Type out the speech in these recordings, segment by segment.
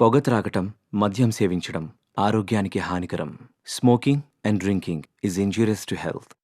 పొగ త్రాగటం, మద్యం సేవించడం ఆరోగ్యానికి హానికరం. Smoking and drinking is injurious to health.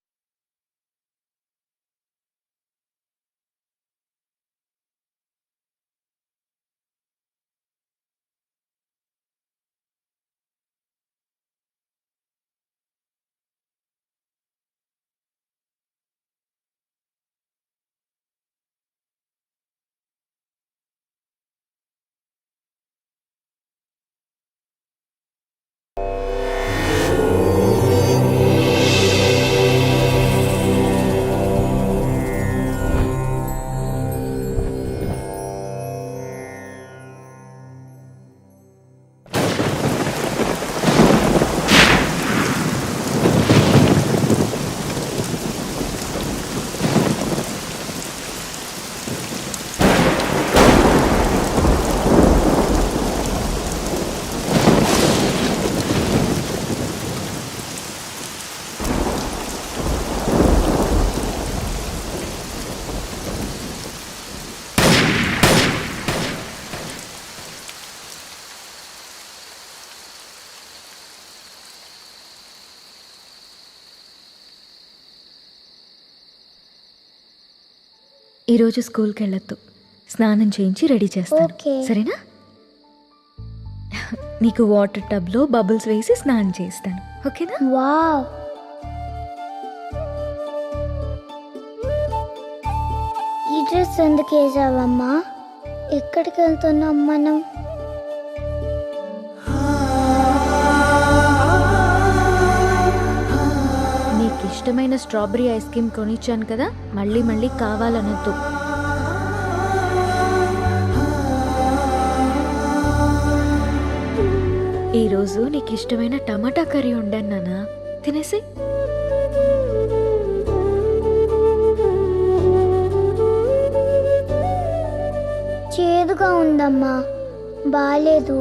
ఈరోజు స్కూల్కి వెళ్ళొద్దు, స్నానం చేయించి రెడీ చేస్తాను. ఓకే. సరేనా? నీకు వాటర్ టబ్లో బబుల్స్ వేసి స్నానం చేస్తాను. ఓకేనా? వావ్, ఈ డ్రెస్ ఎందుకు వేసావమ్మా? ఎక్కడికి వెళ్తున్నాం మనం? నీకు ఇష్టమైన స్ట్రాబెరీ ఐస్ క్రీమ్ కొనిచ్చాను కదా, మళ్ళీ మళ్ళీ కావాలనొద్దు. ఈరోజు నీకు ఇష్టమైన టమాటా కర్రీ వండాను నాన్న, తినేసి. చేదుగా ఉందమ్మా, బాలేదు.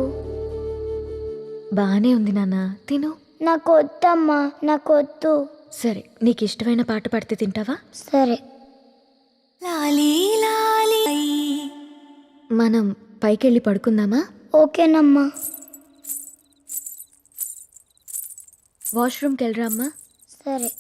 బాగానే ఉంది నాన్న, తిను. నాకు వద్దమ్మా, నాకు వద్దు. సరే, నీకు ఇష్టమైన పాట పాడితే తింటావా? సరే. మనం పైకెళ్ళి పడుకుందామా? ఓకేనమ్మా. వాష్రూమ్కి వెళ్ళరా అమ్మా. సరే.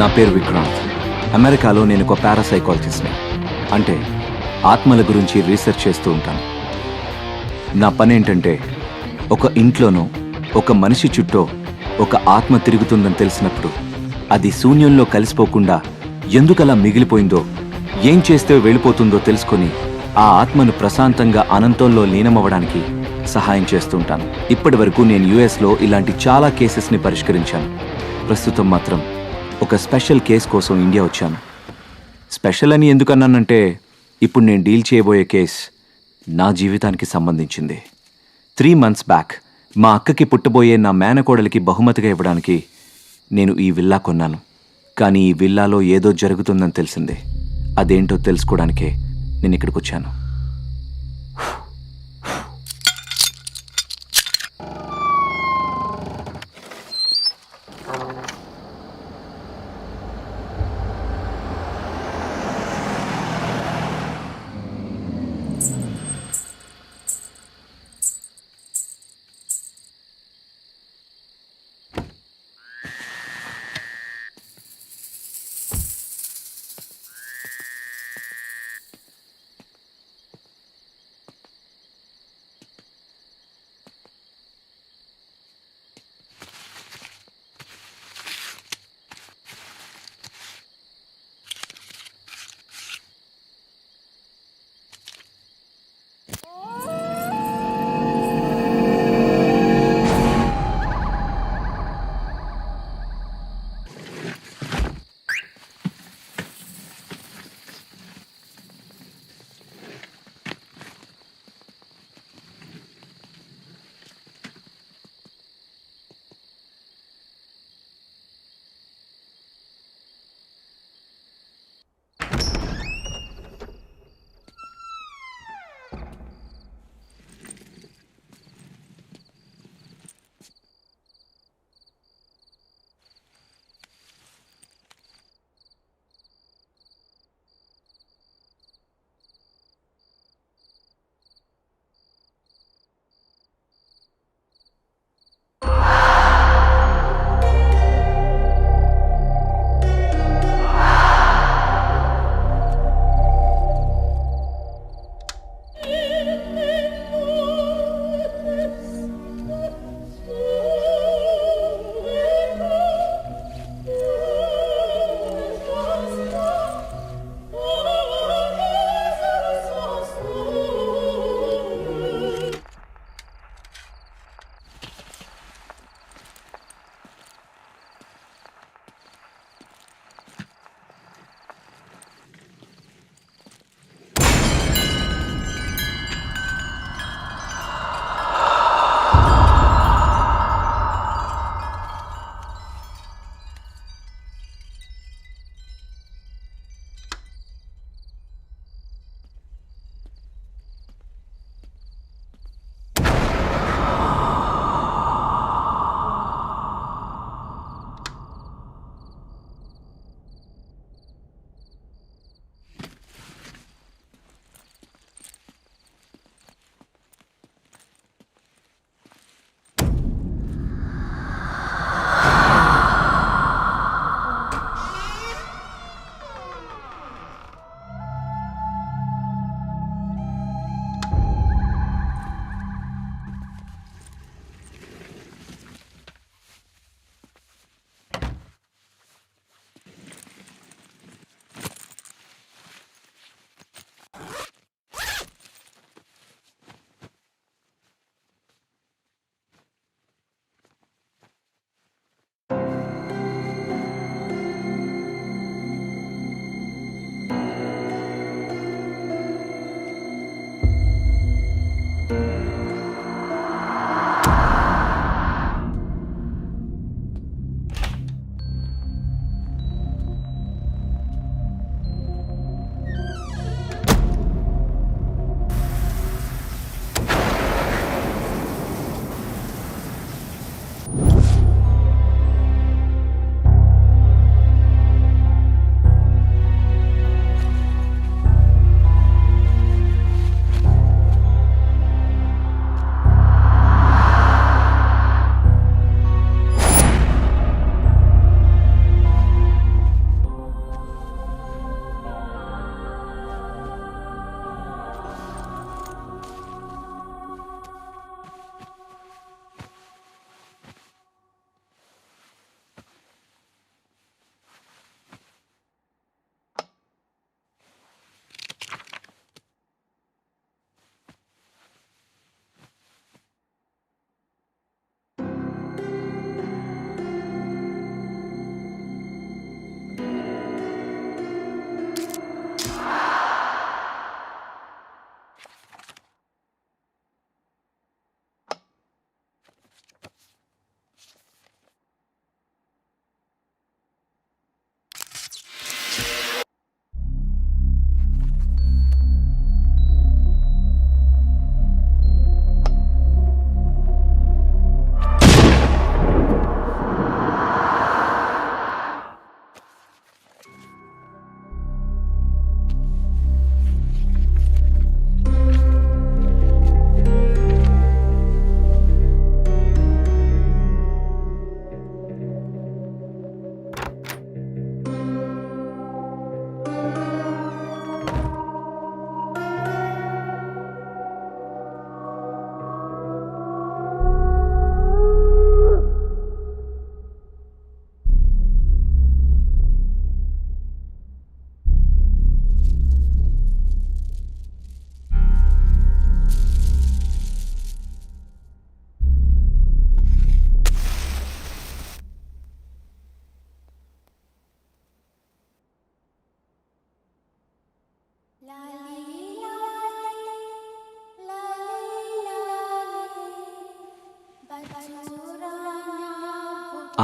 నా పేరు విక్రాంత్. అమెరికాలో నేను ఒక పారాసైకాలజిస్ట్ని, అంటే ఆత్మల గురించి రీసెర్చ్ చేస్తూ ఉంటాను. నా పని ఏంటంటే, ఒక ఇంట్లోనో ఒక మనిషి చుట్టూ ఒక ఆత్మ తిరుగుతుందని తెలిసినప్పుడు అది శూన్యంలో కలిసిపోకుండా ఎందుకలా మిగిలిపోయిందో, ఏం చేస్తే వెళ్ళిపోతుందో తెలుసుకొని ఆ ఆత్మను ప్రశాంతంగా అనంతంలో లీనమవ్వడానికి సహాయం చేస్తుంటాను. ఇప్పటి వరకు నేను యుఎస్లో ఇలాంటి చాలా కేసెస్ని పరిష్కరించాను. ప్రస్తుతం మాత్రం ఒక స్పెషల్ కేస్ కోసం ఇండియా వచ్చాను. స్పెషల్ అని ఎందుకన్నానంటే, ఇప్పుడు నేను డీల్ చేయబోయే కేస్ నా జీవితానికి సంబంధించింది. 3 months బ్యాక్ మా అక్కకి పుట్టబోయే నా మేనకోడలికి బహుమతిగా ఇవ్వడానికి నేను ఈ విల్లా కొన్నాను. కానీ ఈ విల్లాలో ఏదో జరుగుతుందని తెలిసిందే. అదేంటో తెలుసుకోవడానికే నేను ఇక్కడికి వచ్చాను.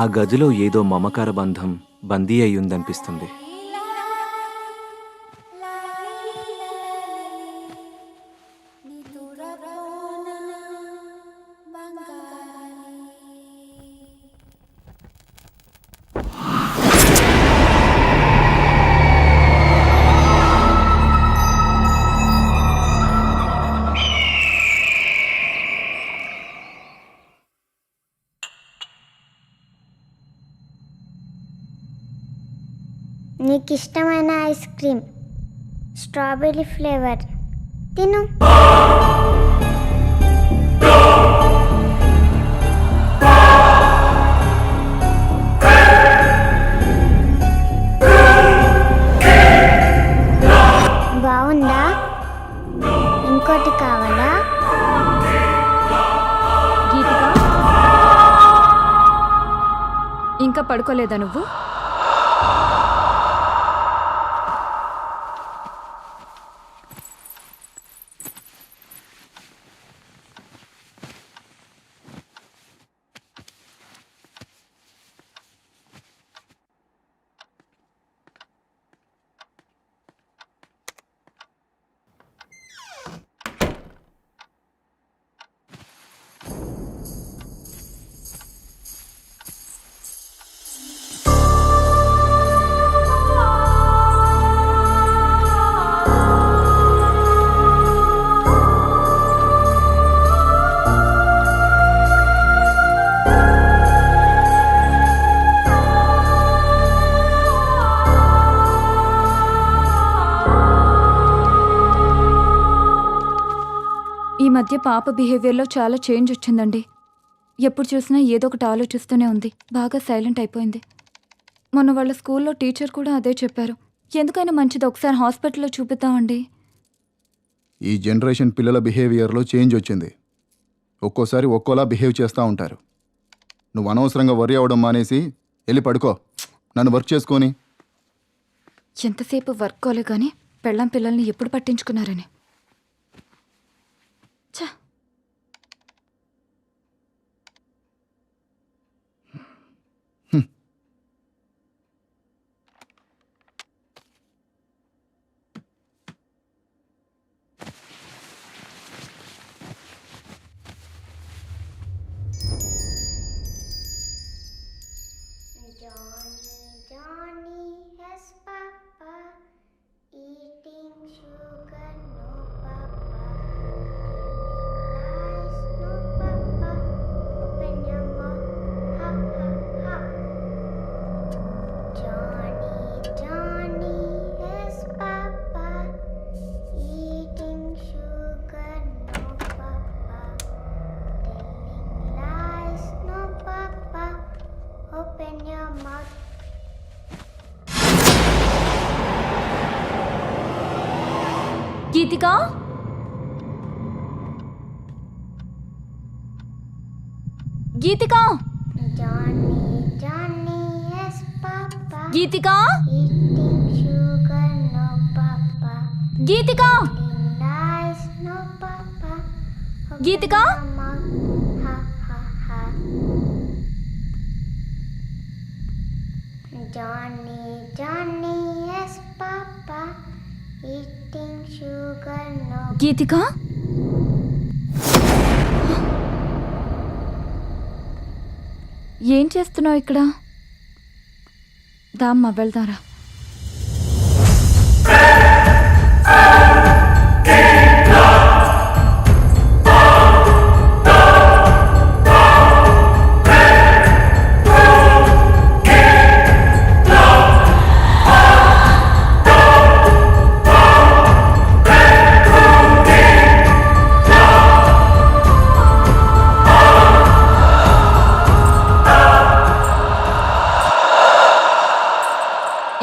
ఆ గదిలో ఏదో మమకార బంధం బందీ అయ్యుందనిపిస్తుంది. నీకు ఇష్టమైన ఐస్ క్రీమ్ స్ట్రాబెర్రీ ఫ్లేవర్ తిను. బాగుందా? ఇంకోటి కావాలా? గీతిక, ఇంకా పడుకోలేదా నువ్వు? ఈ మధ్య పాప బిహేవియర్లో చాలా చేంజ్ వచ్చిందండి. ఎప్పుడు చూసినా ఏదో ఒకటి ఆలోచిస్తూనే ఉంది. బాగా సైలెంట్ అయిపోయింది. మొన్న వాళ్ళ స్కూల్లో టీచర్ కూడా అదే చెప్పారు. ఎందుకైనా మంచిది ఒకసారి హాస్పిటల్లో చూపిద్దామండి. ఈ జనరేషన్ పిల్లల బిహేవియర్లో చేంజ్ వచ్చింది. ఒక్కోసారి ఒక్కోలా బిహేవ్ చేస్తూ ఉంటారు. నువ్వు అనవసరంగా వర్రీ అవ్వడం మానేసి వెళ్ళి పడుకో. నన్ను వర్క్ చేసుకొని. ఎంతసేపు వర్క్ కోలే కానీ పెళ్ళాం పిల్లల్ని ఎప్పుడు పట్టించుకున్నారని. ఛ! Johnny has papa eating sugar, no papa. Lies, no papa. Open your mouth, ha ha ha. Johnny has papa eating sugar, no papa. Telling lies, no papa. Open your mouth. Geethika, Geethika, Johnny has papa Geethika, eating sugar, no papa. Geethika, Telling lies, no papa. Open Geethika. your mouth, ha ha ha. Johnny has papa eating sugar, no. గీతిక, ఏం చేస్తున్నావు ఇక్కడ? దామ్మా వెళ్దారా.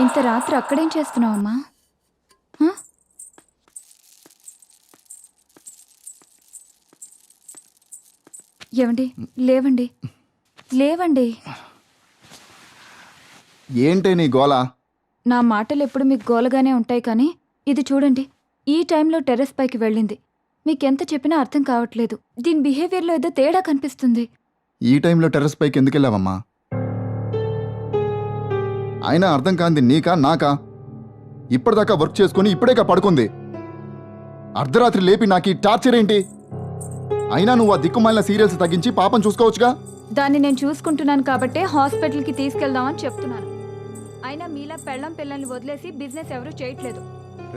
ఇంత రాత్రి అక్కడేం చేస్తున్నావమ్మా? హ? ఏమండి, లేవండి, లేవండి. ఏంటే నీ గోల? నా మాటలు ఎప్పుడు మీకు గోలగానే ఉంటాయి, కానీ ఇది చూడండి, ఈ టైంలో టెర్రస్ పైకి వెళ్ళింది. మీకెంత చెప్పినా అర్థం కావట్లేదు. దీని బిహేవియర్లో ఏదో తేడా కనిపిస్తుంది. ఈ టైంలో టెర్రస్ పైకి ఎందుకు వెళ్ళావమ్మా? అయినా అర్థం కాంది నీకా నాకా? ఇప్పటిదాకా వర్క్ చేసుకుని ఇప్పుడేగా పడుకుంది. అర్ధరాత్రి లేపి నాకు ఈ టార్చర్ ఏంటి? అయినా నువ్వు ఆ దిక్కుమాలిన సీరియల్స్ తగ్గించి పాపం చూసుకోవచ్చుగా. దాన్ని నేను చూసుకుంటున్నాను కాబట్టే హాస్పిటల్కి తీసుకెళ్దామని చెప్తున్నాను. అయినా మీలా పెళ్ళం పిల్లల్ని వదిలేసి బిజినెస్ ఎవరూ చేయట్లేదు.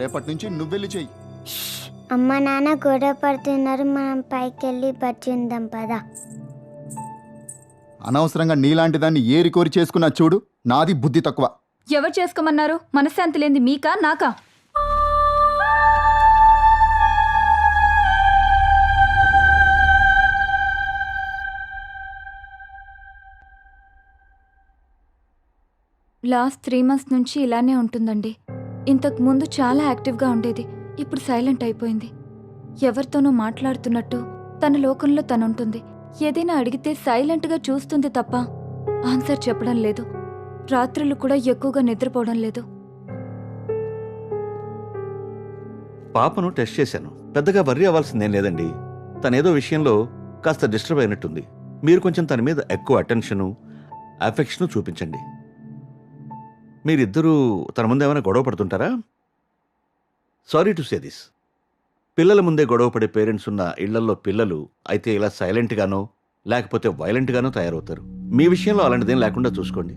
రేపటి నుంచి నువ్వెళ్ళి చెయ్యి. అమ్మ నాన్న గొడవ పడుతున్నారు, మనం పైకి వెళ్ళి బజ్జి ఉందాం పదా. అనవసరంగా నీలాంటి దాన్ని ఏరి కోరి చేసుకున్నా చూడు. నాది బుద్ధి తక్కువ. ఎవరు చేసుకోమన్నారు? మనశ్శాంతి లేనిది మీకా నాకా? లాస్ట్ 3 months నుంచి ఇలానే ఉంటుందండి. ఇంతకు ముందు చాలా యాక్టివ్గా ఉండేది, ఇప్పుడు సైలెంట్ అయిపోయింది. ఎవరితోనో మాట్లాడుతున్నట్టు తన లోకంలో తనుంటుంది. ఏదైనా అడిగితే సైలెంట్గా చూస్తుంది తప్ప ఆన్సర్ చెప్పడం లేదు. రాత్రులు కూడా ఎక్కువగా నిద్రపోవడం లేదు. పాపను టెస్ట్ చేశాను. పెద్దగా వర్రీ అవ్వాల్సిందేం లేదండి. తనేదో విషయంలో కాస్త డిస్టర్బ్ అయినట్టుంది. మీరు కొంచెం తన మీద ఎక్కువ అటెన్షను, అఫెక్షను చూపించండి. మీరిద్దరూ తన ముందు ఏమైనా గొడవ పడుతుంటారా? Sorry to say this. పిల్లల ముందే గొడవ పడే పేరెంట్స్ ఉన్న ఇళ్లల్లో పిల్లలు అయితే ఇలా సైలెంట్గానో లేకపోతే వైలెంట్గానో తయారవుతారు. మీ విషయంలో అలాంటిదేం లేకుండా చూసుకోండి.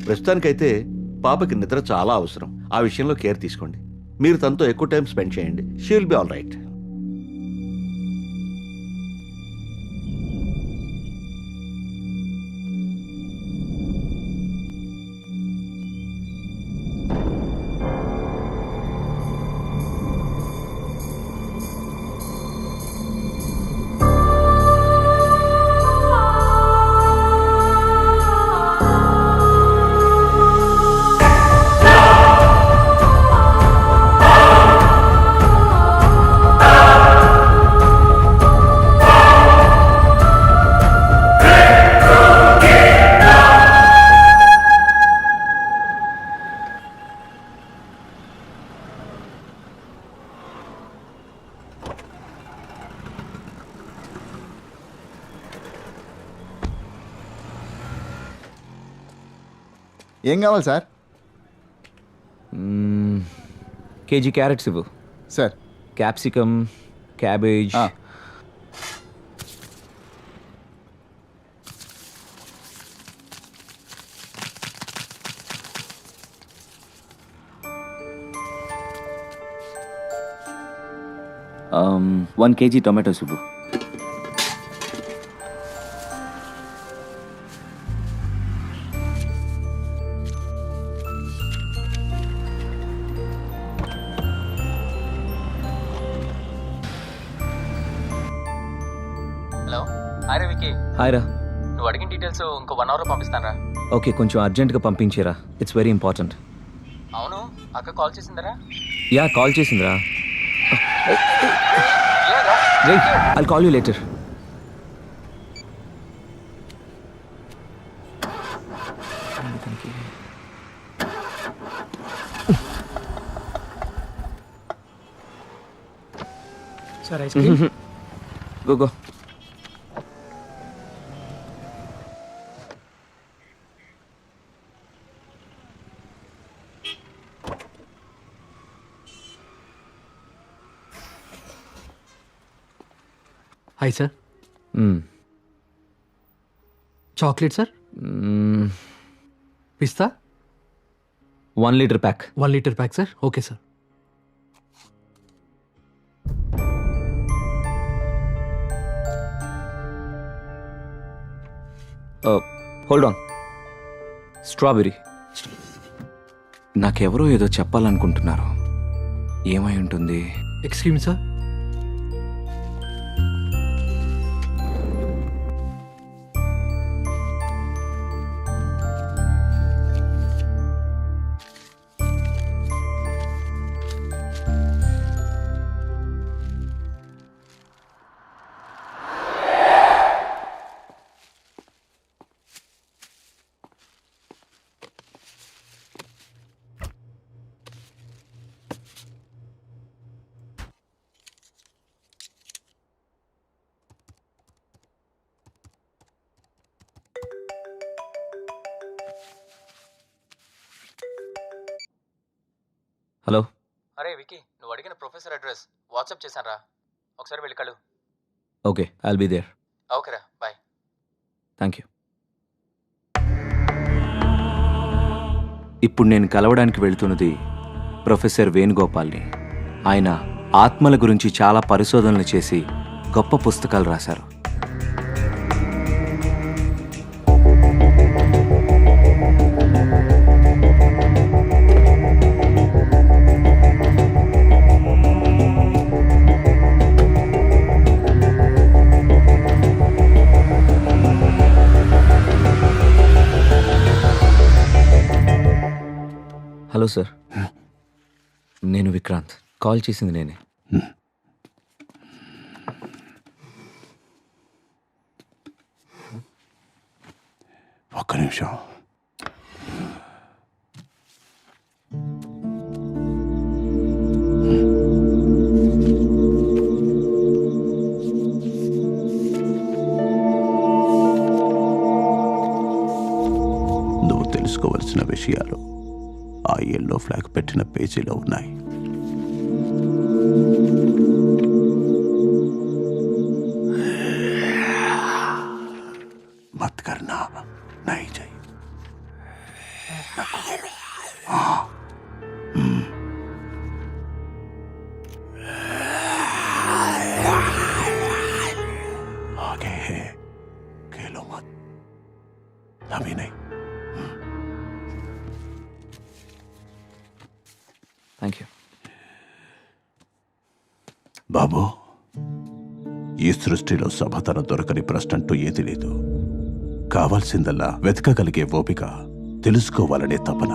ప్రస్తుతానికైతే పాపకి నిద్ర చాలా అవసరం. ఆ విషయంలో కేర్ తీసుకోండి. మీరు తనతో ఎక్కువ టైం స్పెండ్ చేయండి. She will be all right. ఏం కావాలి సార్? కేజీ క్యారెట్స్ ఇవ్వు. Sir capsicum, cabbage. ఆ. వన్ కేజీ టొమాటోస్ ఇవ్వు. హలో, హాయ్ రా వికీ. హాయ్ రా. నువ్వు అడిగిన డీటెయిల్స్ ఇంకో 1 hourలో పంపిస్తాను రా. ఓకే, కొంచెం అర్జెంట్గా పంపించేరా. It's very important. అవును, అక్క కాల్ చేసిందరా? యా, కాల్ చేసిందిరా. Wait, I'll call you later. Sir ice cream. Go go. Hi sir. Chocolate sir. పిస్తా 1 litre pack. 1 litre pack sir. Okay sir. Hold on. Strawberry. నాకెవరో ఏదో చెప్పాలనుకుంటున్నారు. ఏమై ఉంటుంది? Excuse me sir. హలో. అరే వికీ, నువ్వు అడిగిన ప్రొఫెసర్ అడ్రస్ వాట్సాప్ చేశాను. ఒకసారి వెళ్ళి కలు. Okay, I'll be there. ఓకేరా, బాయ్. Thank you. ఇప్పుడు నేను కలవడానికి వెళ్తున్నది ప్రొఫెసర్ వేణుగోపాల్ని. ఆయన ఆత్మల గురించి చాలా పరిశోధనలు చేసి గొప్ప పుస్తకాలు రాశారు. హలో సార్, నేను విక్రాంత్. కాల్ చేసింది నేనే. ఒక్క నిమిషం. నువ్వు తెలుసుకోవలసిన విషయాలు ఆ ఎల్లో ఫ్లాగ్ పెట్టిన పేజీలో ఉన్నాయి. मत करना, नहीं चाहिए. आगे है, खेलो मत, अभी नहीं. Thank you. బాబు, ఈ సృష్టిలో సమాధానం దొరకని ప్రశ్న అంటూ ఏది లేదు. కావాల్సిందల్లా వెతకగలిగే ఓపిక, తెలుసుకోవాలనే తపన.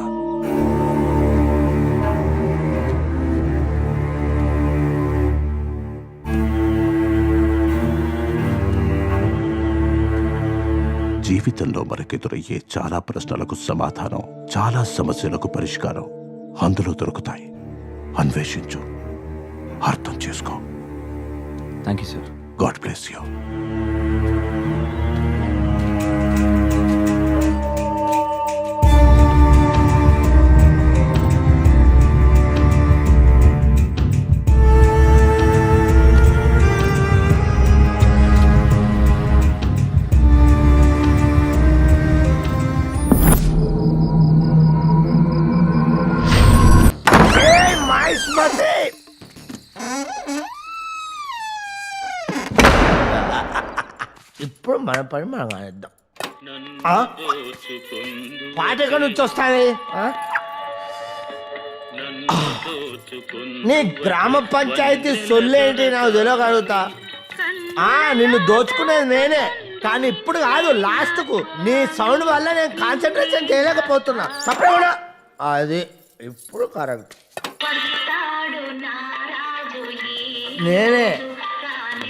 జీవితంలో మనకెదురయ్యే చాలా ప్రశ్నలకు సమాధానం, చాలా సమస్యలకు పరిష్కారం అందులో దొరుకుతాయి. అన్వేషించు, అర్థం చేసుకో. Thank you sir. God bless you. ఇప్పుడు మన పని మనం కానిద్దాం. పాట ఎక్కడి నుంచి వస్తుంది? నీ గ్రామ పంచాయతీ సొల్లేంటి నాకు తెలియగలుగుతా. నిన్ను దోచుకునేది నేనే, కానీ ఇప్పుడు కాదు, లాస్ట్ కు నీ సౌండ్ వల్ల నేను కాన్సన్ట్రేషన్ చేయలేకపోతున్నా. సపరేట్ అది ఇప్పుడు కరెక్ట్. నేనే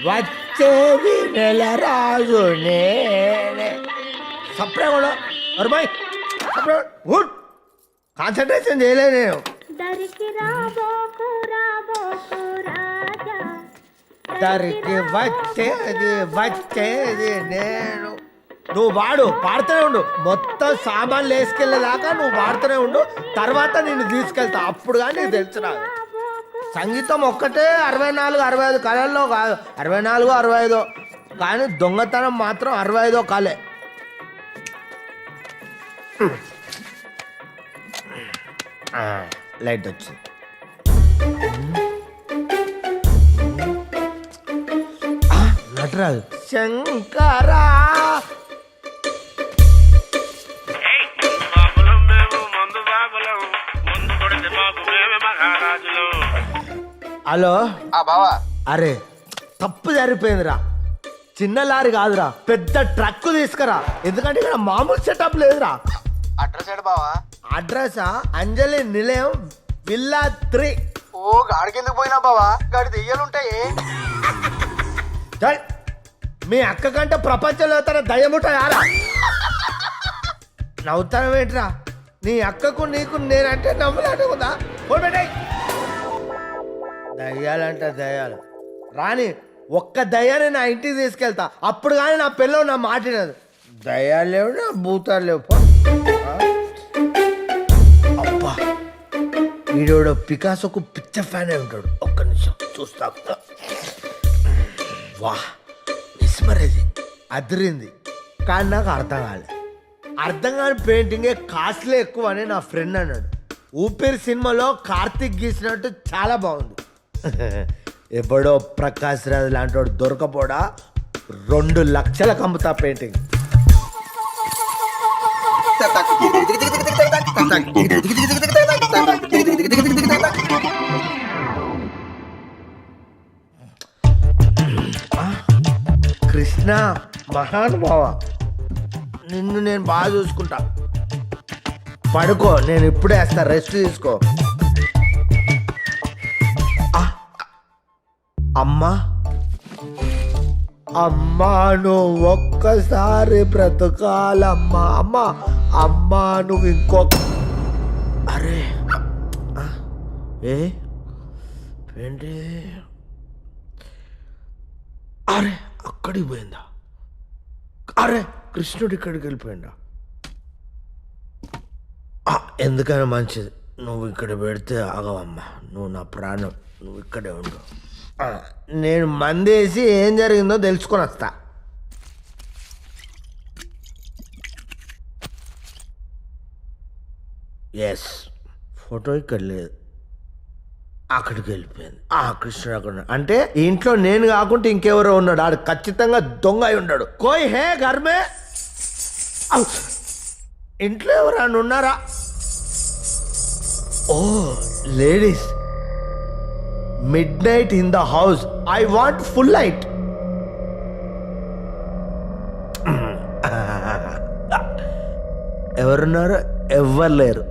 వచ్చేది నెల రాజు, నేనే. సపరేట్ కూడా అరుబాయ్, సపరేట్ గుడ్. కాన్సన్ట్రేషన్ చేయలేదు నేను. దరికి వచ్చేది నేను. నువ్వు పాడుతూనే ఉండు. మొత్తం సామాన్లు వేసుకెళ్ళేదాకా నువ్వు పాడుతూనే ఉండు. తర్వాత నేను తీసుకెళ్తా, అప్పుడు కానీ నీకు తెలుసు. నాకు సంగీతం ఒక్కటే 64, 65 కళల్లో కాదు, 64, 65. కానీ దొంగతనం మాత్రం 65 కళే. లైట్ వచ్చింది. నటరాజు శంకరా. హలో బావా. అరే తప్పు జరిగిపోయిందిరా. చిన్న లారీ కాదురా, పెద్ద ట్రక్ తీసుకురా. ఎందుకంటే ఇక్కడ మామూలు సెటప్ లేదురా. అడ్రస్ ఏడు బావా? అడ్రస్ అంజలి నిలయం, విల్లా 3. ఓ గాడికి ఎందుకు పోయినా బావా? గాడి దెయ్యాలుంటాయి. మీ అక్క కంటే ప్రపంచంలో తన దయ్యముంటాయారా? నవ్వుతానవేంట్రా? నీ అక్కకు నీకు నేనంటే నవ్వులాట ఉందా? పోబెట్టాయి. దయ్యాలంటే దయ్యాలు రాని, ఒక్క దయ్యాన్ని నా ఇంటికి తీసుకెళ్తా, అప్పుడు కానీ నా పిల్లలు నా మాటినది. దయ్యాలు లేవు, నా భూతాలు లేవు. అబ్బా వీడోడు పికాసోకు పిచ్చ ఫ్యాన్ అయి ఉంటాడు. ఒక్క నిమిషం చూస్తా. వా మిస్మరైజింగ్, అదిరింది. కానీ నాకు అర్థం కాలేదు. అర్థం కాని పెయింటింగే కాస్ట్లీ ఎక్కువ అని నా ఫ్రెండ్ అన్నాడు. ఊపిరి సినిమాలో కార్తిక్ గీసినట్టు చాలా బాగుంది. ఎవడో ప్రకాష్ రాజ్ లాంటి వాడు దొరకపోడా 2 లక్షలకు అమ్ముతా పెయింటింగ్. కృష్ణ మహానుభావ, నిన్ను నేను బాగా చూసుకుంటా. పడుకో, నేను ఇప్పుడే వేస్తా, రెస్ట్ తీసుకో. అమ్మా అమ్మా నువ్వు ఒక్కసారి బ్రతకాలమ్మా. అమ్మా అమ్మా నువ్వు ఇంకొక అరే ఏంటి అరే అక్కడికి పోయిందా? అరే కృష్ణుడు ఇక్కడికి వెళ్ళిపోయిందా? ఎందుకైనా మంచిది, నువ్వు ఇక్కడ పెడితే ఆగవమ్మా. నువ్వు నా ప్రాణం, నువ్వు ఇక్కడే ఉండు. నేను మందేసి ఏం జరిగిందో తెలుసుకొని వస్తా. ఎస్, ఫోటో ఇక్కడ లేదు, అక్కడికి వెళ్ళిపోయింది. కృష్ణుడు అక్కడ ఉన్నాడు. అంటే ఇంట్లో నేను కాకుంటే ఇంకెవరో ఉన్నాడు. ఆడు ఖచ్చితంగా దొంగ అయి ఉన్నాడు. కోయ్ హే ఘర్మే, ఇంట్లో ఎవరైనా ఉన్నారా? ఓ ladies, midnight in the house. I want full light. ఎవరున్నారు? ఎవ్వరు లేరు.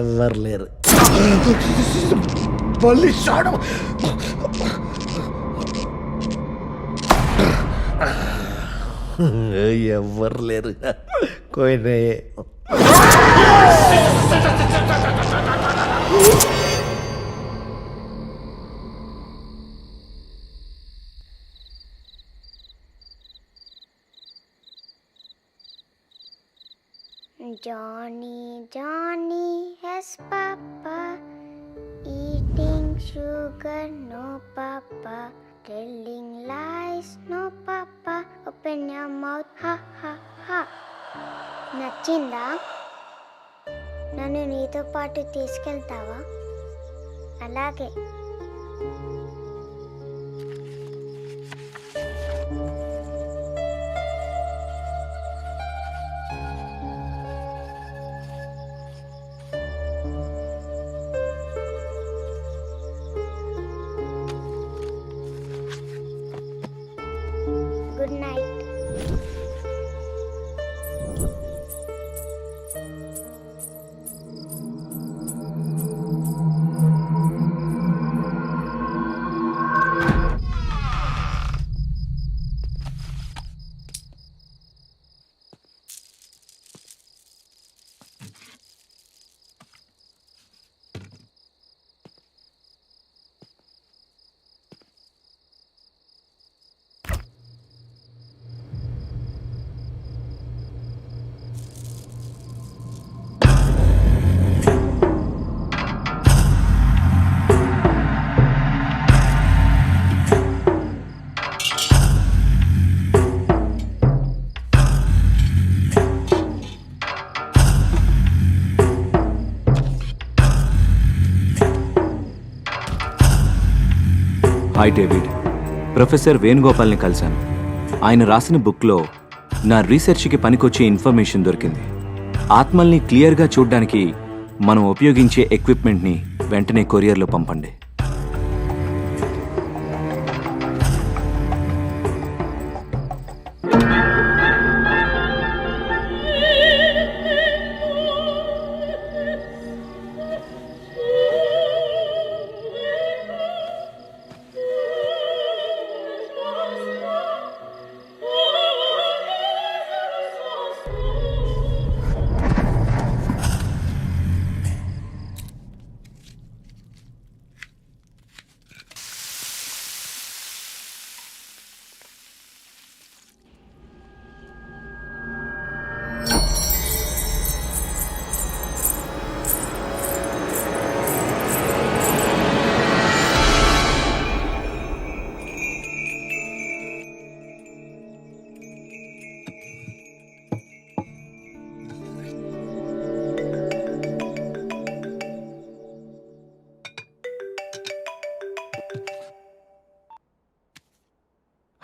ఎవరు లేరు. మళ్ళీ షాడు. ఎవ్వరు లేరు. కోయినే Johnny, Johnny has Papa, eating sugar, no Papa, telling lies, no Papa, open your mouth, ha ha ha. నచ్చిందా? నన్ను నీతో పాటు తీసుకెళ్తావా? అలాగే. Good night. Hi David, professor వేణుగోపాల్ని కలిశాను. ఆయన రాసిన బుక్లో నా రీసెర్చ్కి పనికొచ్చే ఇన్ఫర్మేషన్ దొరికింది. ఆత్మల్ని క్లియర్గా చూడ్డానికి మనం ఉపయోగించే ఎక్విప్మెంట్ని వెంటనే కొరియర్లో పంపండి.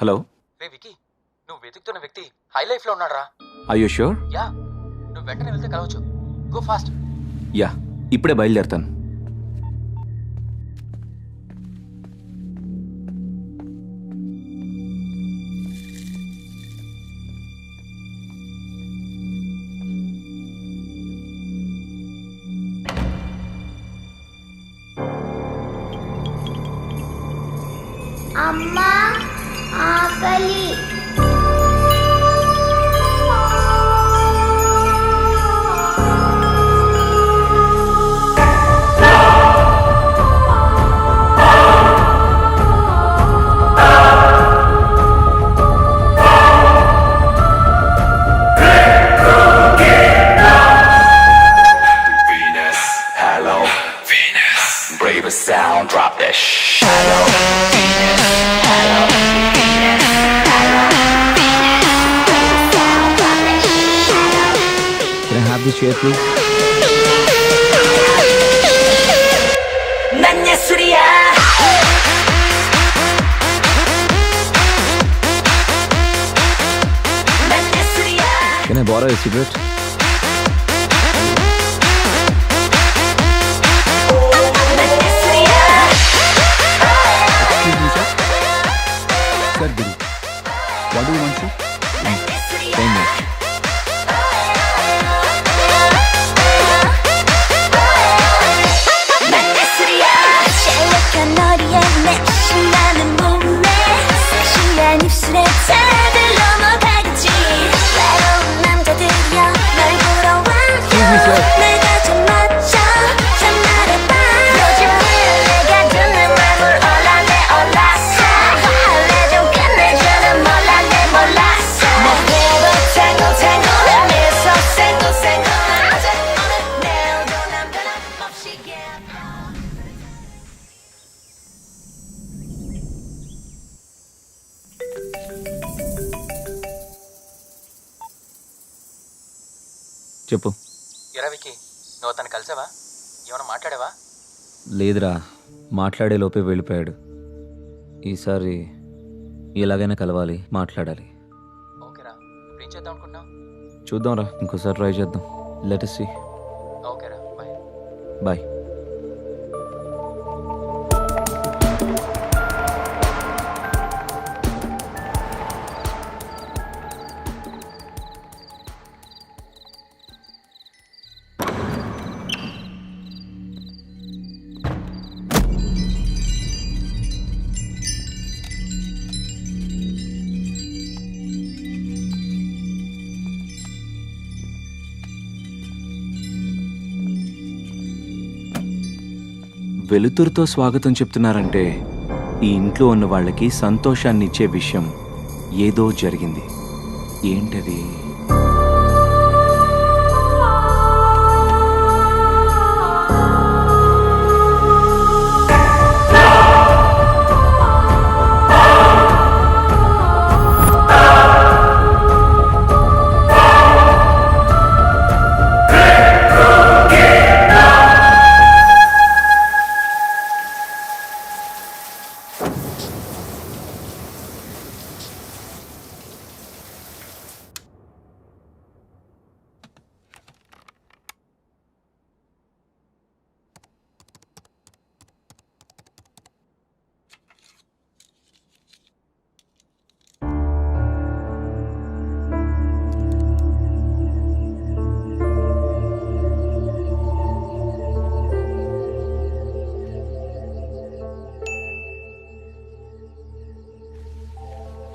హలో, రే వికీ, నువ్వు వెతుకుతున్న వ్యక్తి హై లైఫ్ లో ఉన్నాడు రా. I you sure? యా, నువ్వు వెంటనే వెళ్తే కలవచ్చు. Go fast. యా, ఇప్పుడే బయలుదేరుతాను. అమ్మా ఆకలి. Can I have the chair, please? Can I borrow a cigarette? Excuse me, sir. Sir, Guru. What do you want, sir? Thank you. Excuse me, sir. చెప్పు. ఎరా వికీ, నువ్వు అతను కలిసావా? ఏమైనా మాట్లాడావా? లేదురా, మాట్లాడే లోపే వెళ్ళిపోయాడు. ఈసారి ఎలాగైనా కలవాలి, మాట్లాడాలి. ఓకేరా, ఇప్పుడు ఏం చేద్దాం అనుకుంటున్నావు? చూద్దాంరా, ఇంకోసారి ట్రై చేద్దాం. Let us see. ఓకేరా, బాయ్. బాయ్. వెలుతురుతో స్వాగతం చెప్తున్నారంటే ఈ ఇంట్లో ఉన్న వాళ్ళకి సంతోషాన్ని ఇచ్చే విషయం ఏదో జరిగింది. ఏంటది?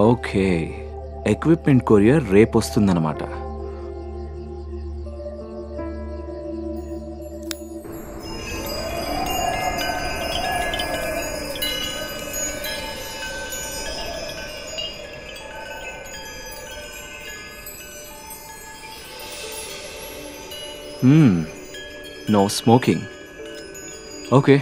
ఓకే, ఎక్విప్మెంట్ కొరియర్ రేపు వస్తుందన్నమాట. No smoking. Okay.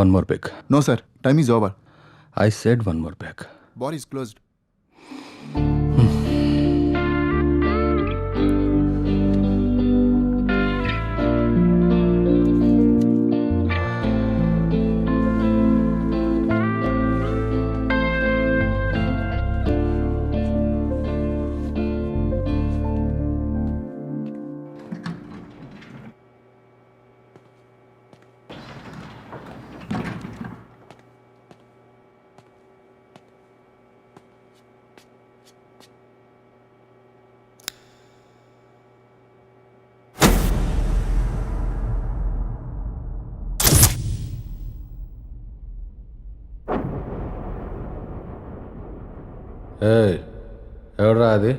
One more pick. No sir, time is over. I said one more pick. Bar is closed. Hey, ఎవడ్రా అది?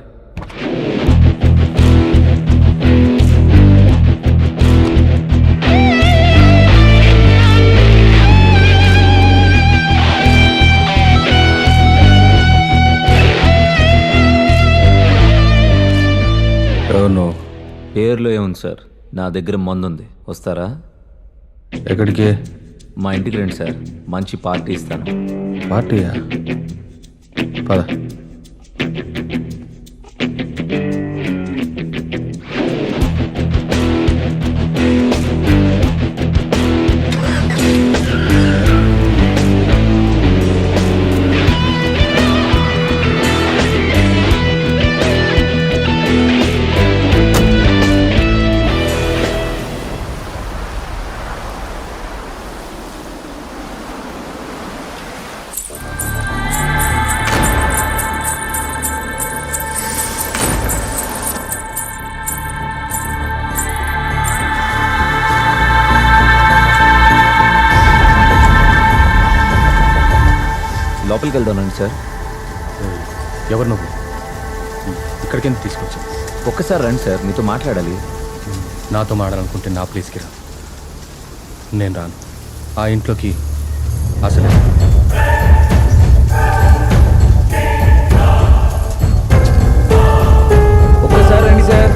ఎవరు? పేర్లో ఏముంది సార్, నా దగ్గర మందుంది, వస్తారా? ఎక్కడికి? మా ఇంటికి రండి సార్, మంచి పార్టీ ఇస్తాను. పార్టీయా? పద. లోపలికి వెళ్దానండి సార్. ఎవరు నువ్వు? ఇక్కడికి తీసుకొచ్చావు? ఒక్కసారి రండి సార్, మీతో మాట్లాడాలి. నాతో మాట్లాడాలనుకుంటే నా ప్లేస్కి రా. నేను రాను ఆ ఇంట్లోకి అసలే. ఒక్కసారి రండి sir.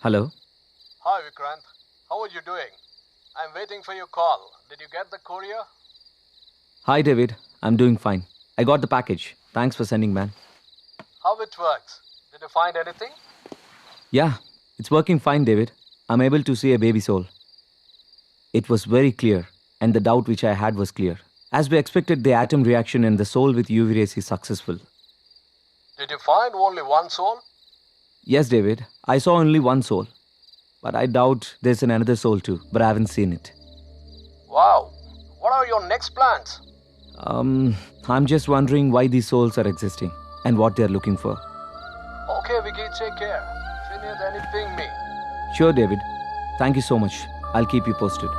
Hello. Hi Vikrant, how are you doing? I'm waiting for your call. Did you get the courier? Hi David, I'm doing fine. I got the package. Thanks for sending man. How it works? Did you find anything? Yeah, it's working fine, David. I'm able to see a baby soul. It was very clear, and the doubt which I had was clear. As we expected, the atom reaction in the soul with UV rays is successful. Did you find only one soul? Yes, David, I saw only one soul. But I doubt there's another soul too, but I haven't seen it. Wow. What are your next plans? I'm just wondering why these souls are existing and what they're looking for. Okay, Vicky, take care. If you need anything, me. Sure, David. Thank you so much. I'll keep you posted.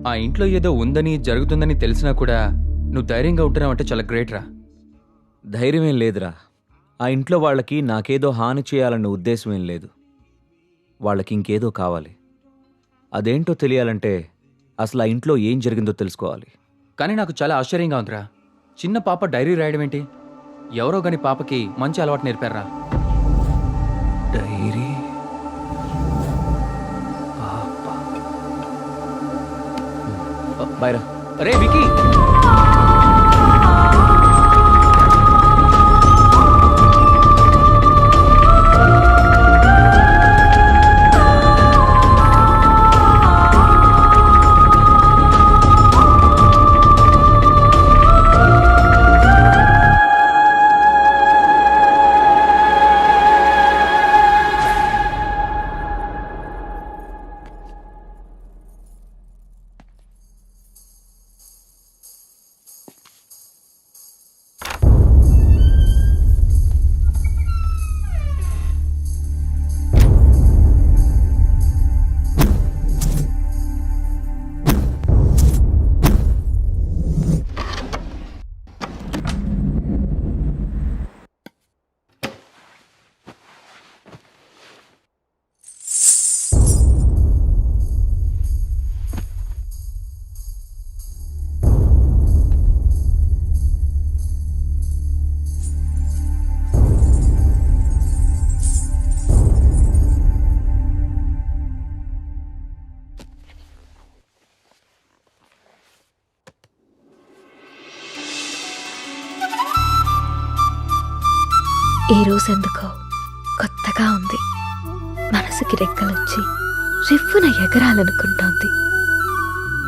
ఆ ఇంట్లో ఏదో ఉందని జరుగుతుందని తెలిసినా కూడా నువ్వు ధైర్యంగా ఉంటున్నావంటే చాలా గ్రేట్ రా. ధైర్యమేం లేదురా. ఆ ఇంట్లో వాళ్ళకి నాకేదో హాని చేయాలన్న ఉద్దేశం ఏం లేదు. వాళ్ళకి ఇంకేదో కావాలి. అదేంటో తెలియాలంటే అసలు ఆ ఇంట్లో ఏం జరిగిందో తెలుసుకోవాలి. కానీ నాకు చాలా ఆశ్చర్యంగా ఉందిరా. చిన్న పాప డైరీ రాయడం ఏంటి? ఎవరో గాని పాపకి మంచి అలవాటు నేర్పారా? డైరీ బైరా. అరే వికీ, ఈ రోజు ఎందుకో కొత్తగా ఉంది. మనసుకి రెక్కలొచ్చి రివ్వున ఎగరాలనుకుంటోంది.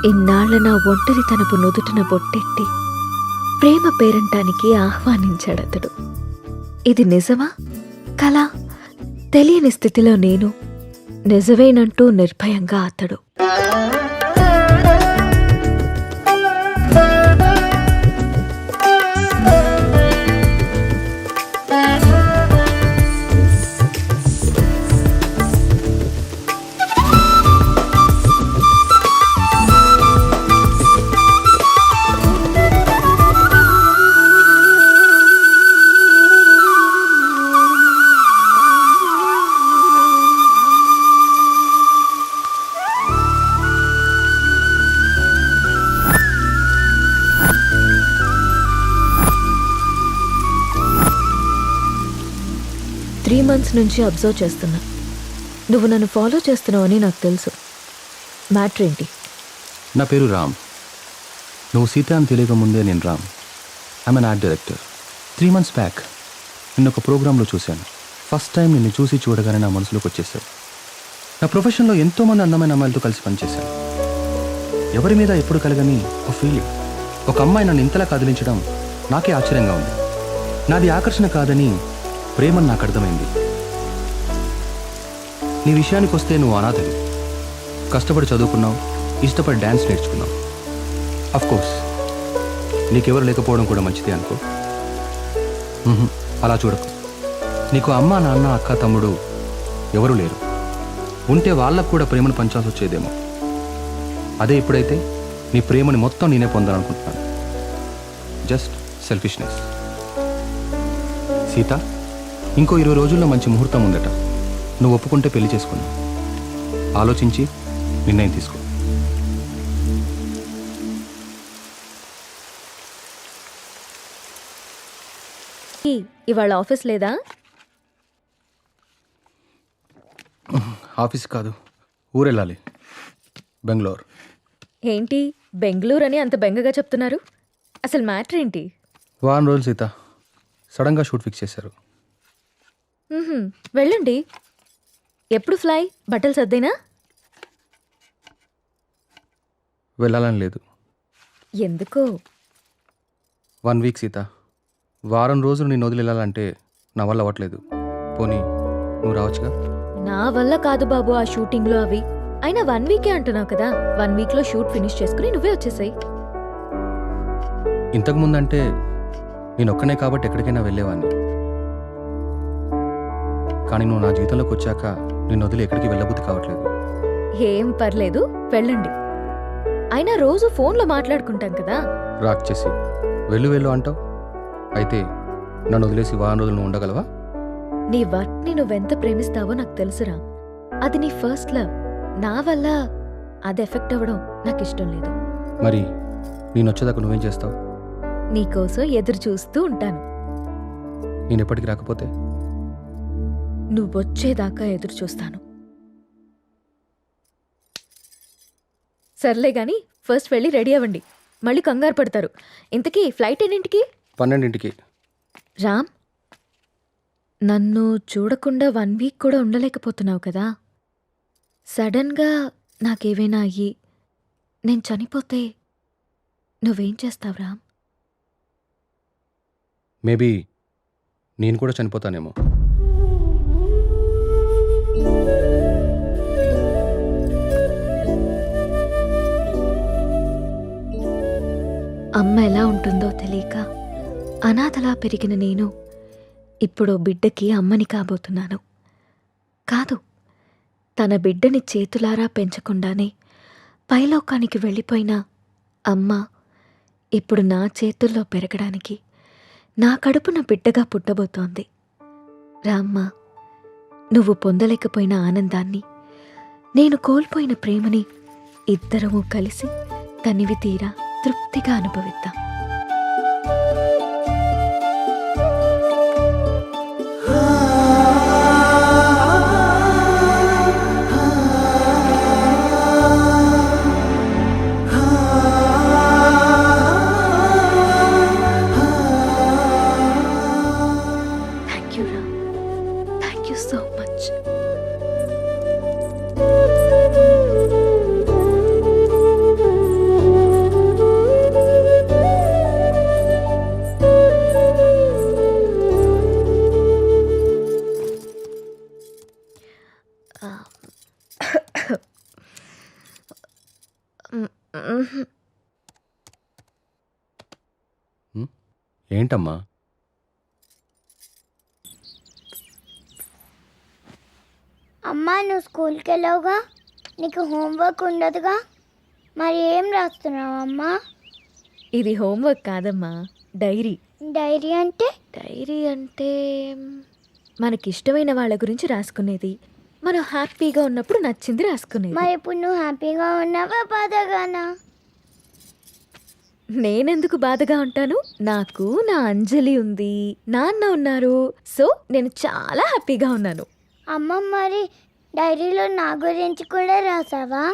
ఇన్నాళ్ల నా ఒంటరితనపు నుదుటిన బొట్టెట్టి ప్రేమ పేరంటానికి ఆహ్వానించాడతడు. ఇది నిజమా కళ తెలియని స్థితిలో నేను, నిజమేనంటూ నిర్భయంగా అతడు. మంత్స్ నుంచి అబ్జర్వ్ చేస్తున్నా. నువ్వు నన్ను ఫాలో చేస్తున్నావని నాకు తెలుసు. మ్యాటర్ ఏంటి? నా పేరు రామ్. నువ్వు సీత అని తెలియక ముందే నేను Ram. I'm an art director. 3 months back నిన్న ఒక ప్రోగ్రాంలో చూశాను. ఫస్ట్ టైం నిన్ను చూసి చూడగానే నా మనసులోకి వచ్చేసావు. నా ప్రొఫెషన్లో ఎంతోమంది అందమైన అమ్మాయిలతో కలిసి పనిచేశాను. ఎవరి మీద ఎప్పుడు కలగని ఒక ఫీలింగ్. ఒక అమ్మాయి నన్ను ఇంతలా కదిలించడం నాకే ఆశ్చర్యంగా ఉంది. నాది ఆకర్షణ కాదని ప్రేమని నాకు అర్థమైంది. నీ విషయానికి వస్తే నువ్వు అనాథవి. కష్టపడి చదువుకున్నావు, ఇష్టపడి డ్యాన్స్ నేర్చుకున్నావు. అఫ్కోర్స్ నీకెవరు లేకపోవడం కూడా మంచిదే అనుకో. అలా చూడకు. నీకు అమ్మ, నాన్న, అక్క, తమ్ముడు ఎవరూ లేరు. ఉంటే వాళ్ళకు కూడా ప్రేమను పంచాల్సి వచ్చేదేమో. అదే ఇప్పుడైతే నీ ప్రేమని మొత్తం నేనే పొందాలనుకుంటున్నాను. Just selfishness. సీత, ఇంకో 20 రోజుల్లో మంచి ముహూర్తం ఉందట. నువ్వు ఒప్పుకుంటే పెళ్లి చేసుకున్నావు. ఆలోచించి నిర్ణయం తీసుకో. ఇవాళ ఆఫీస్ లేదా? ఆఫీస్ కాదు, ఊరెళ్ళాలి. బెంగళూరు. ఏంటి బెంగళూరు అని అంత బెంగగా చెప్తున్నారు? అసలు మ్యాటర్ ఏంటి? 1 వారం రోజులు సీత. సడన్గా షూట్ ఫిక్స్ చేశారు. వెళ్ళండి. ఎప్పుడు ఫ్లై? బట్టలు సర్దేనా? వెళ్ళాలని లేదు. ఎందుకో? 1 వీక్ సీత. వారం రోజులు నేను వదిలి వెళ్ళాలంటే నా వల్ల అవ్వట్లేదు. పోనీ నువ్వు రావచ్చుగా? నా వల్ల కాదు బాబు ఆ షూటింగ్లో అవి. అయినా 1 వీకే అంటున్నావు కదా. 1 వీక్లో షూట్ ఫినిష్ చేసుకుని నువ్వే వచ్చేసాయి. ఇంతకుముందంటే నేను ఒక్కనే కాబట్టి ఎక్కడికైనా వెళ్ళేవాడిని. కానీ నువ్వు నా జీవితంలోకి వచ్చాక నిన్ను వదిలి ఎక్కడికి వెళ్ళబుద్ధి కావట్లేదు. ఏం పర్లేదు, వెళ్ళండి. అయినా రోజు ఫోన్లో మాట్లాడుకుంటాం కదా. రాక్ చేసి వెళ్ళు అంటావు. అయితే నన్ను వదిలేసి 1 వారం రోజులు నువ్వు ఉండగలవా? నీ వర్క్ని నువ్వెంత ప్రేమిస్తావో నాకు తెలుసురా. అది నీ ఫస్ట్ లవ్. నా వల్ల అది ఎఫెక్ట్ అవ్వడం నాకు ఇష్టం లేదు. మరి నేను వచ్చేదాకా నువ్వేం చేస్తావు? నీకోసం ఎదురు చూస్తూ ఉంటాను. నేను ఎప్పటికి రాకపోతే? నువ్వొచ్చేదాకా ఎదురు చూస్తాను. సర్లే గాని ఫస్ట్ వెళ్ళి రెడీ అవ్వండి. మళ్ళీ కంగారు పడతారు. ఇంతకీ ఫ్లైట్ ఎన్నింటికి? 12ంటికి. రామ్, నన్ను చూడకుండా 1 వీక్ కూడా ఉండలేకపోతున్నావు కదా. సడన్గా నాకేవైనా అయ్యి నేను చనిపోతే నువ్వేం చేస్తావు రామ్? మేబీ నేను కూడా చనిపోతానేమో. అమ్మ ఎలా ఉంటుందో తెలియక అనాథలా పెరిగిన నేను ఇప్పుడు బిడ్డకి అమ్మని కాబోతున్నాను. కాదు, తన బిడ్డని చేతులారా పెంచకుండానే పైలోకానికి వెళ్ళిపోయిన అమ్మ ఇప్పుడు నా చేతుల్లో పెరగడానికి నా కడుపున బిడ్డగా పుట్టబోతోంది. రామ్మ, నువ్వు పొందలేకపోయిన ఆనందాన్ని, నేను కోల్పోయిన ప్రేమని ఇద్దరము కలిసి తనివి తీరా తృప్తిగా అనుభవిద్దాం. Thank you. ఏంటమ్మా? అమ్మా నువ్వు స్కూల్కి వెళ్ళావుగా, నీకు హోంవర్క్ ఉండదుగా, మరి ఏం రాస్తున్నావు అమ్మా? ఇది హోంవర్క్ కాదమ్మా, డైరీ. డైరీ అంటే? డైరీ అంటే మనకిష్టమైన వాళ్ళ గురించి రాసుకునేది. మనం హ్యాపీగా ఉన్నప్పుడు నచ్చింది రాసుకునేది. మరి ఇప్పుడు నువ్వు హ్యాపీగా ఉన్నావా బాధగానా? నేనెందుకు బాధగా ఉంటాను? నాకు నా అంజలి ఉంది, నాన్న ఉన్నారు. సో నేను చాలా హ్యాపీగా ఉన్నాను. అమ్మ మరి డైరీలో నా గురించి కూడా రాసావా?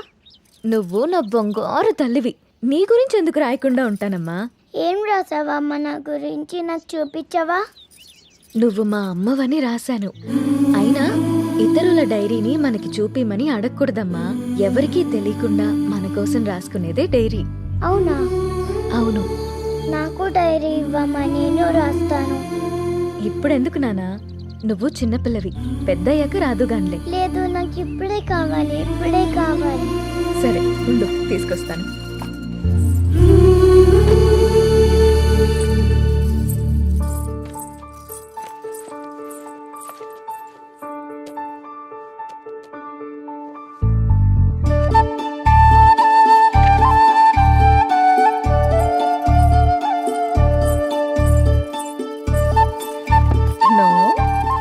నువ్వు నా బంగారు తల్లివి, నీ గురించి ఎందుకు రాయకుండా ఉంటానమ్మా? ఏం రాసావా అమ్మ నా గురించి, నాకు చూపించవా? నువ్వు మా అమ్మవని రాశాను. అయినా ఇతరుల డైరీని మనకి చూపిమని అడగకూడదమ్మా. ఎవరికీ తెలియకుండా మన కోసం రాసుకునేదే డైరీ. అవునా? అవును. నాకు డైరీ ఇవ్వమ్మా, నేను రాస్తాను. ఇప్పుడెందుకు నానా? నువ్వు చిన్నపిల్లవి, పెద్దయ్యాక రాదుగాన్లే. లేదు, నాకు ఇప్పుడే కావాలి, ఇప్పుడే కావాలి. సరే ఉండు, తీసుకొస్తాను.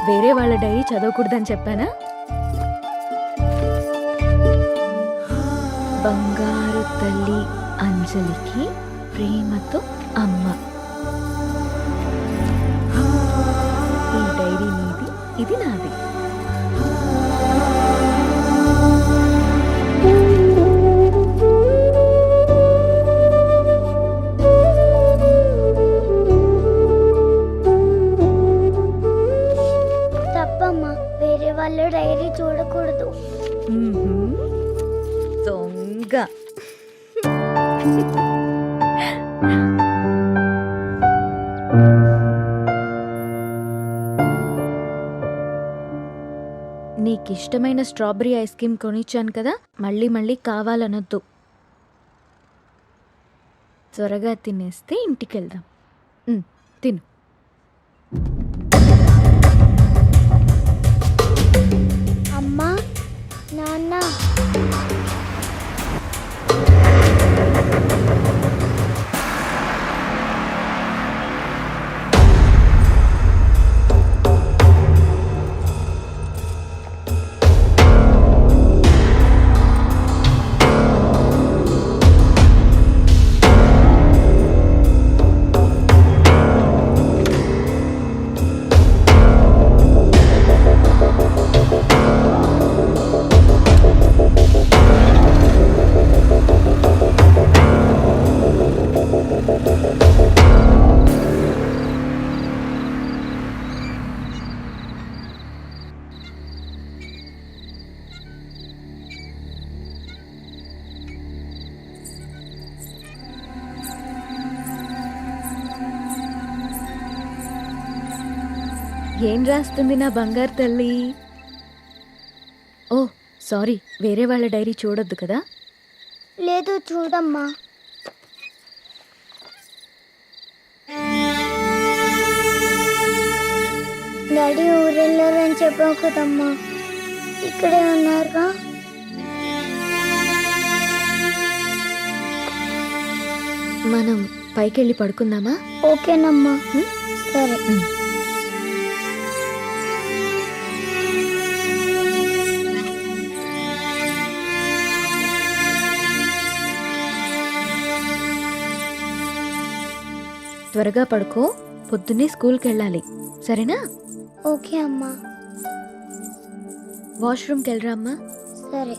వేరే వాళ్ళ డైరీ చదవకూడదని చెప్పానా? బంగారు తల్లి అంజలికి ప్రేమతో అమ్మ. ఈ డైరీ నీది, ఇది నాది. తప్పమ్మా, వేరే వాళ్ళ డైరీ చూడకూడదు. దొంగ. నీకిష్టమైన స్ట్రాబెరీ ఐస్ క్రీమ్ కొనిచ్చాను కదా, మళ్ళీ మళ్ళీ కావాలనొద్దు. త్వరగా తినేస్తే ఇంటికెళ్దాం. తిను. అమ్మా, నాన్న, ఏం రాస్తుంది నా బంగారు తల్లి? ఓ సారీ, వేరే వాళ్ళ డైరీ చూడొద్దు కదా. లేదు చూడమ్మా. డాడీ ఊరెళ్ళారని చెప్పావు కదమ్మా, ఇక్కడే ఉన్నారుగా. మనం పైకెళ్ళి పడుకుందామా? ఓకేనమ్మా. సరే. త్వరగా పడుకో, పొద్దున్నే స్కూల్కి వెళ్ళాలి, సరేనా? ఓకే అమ్మా. వాష్రూమ్కి వెళ్ళరా అమ్మా. సరే.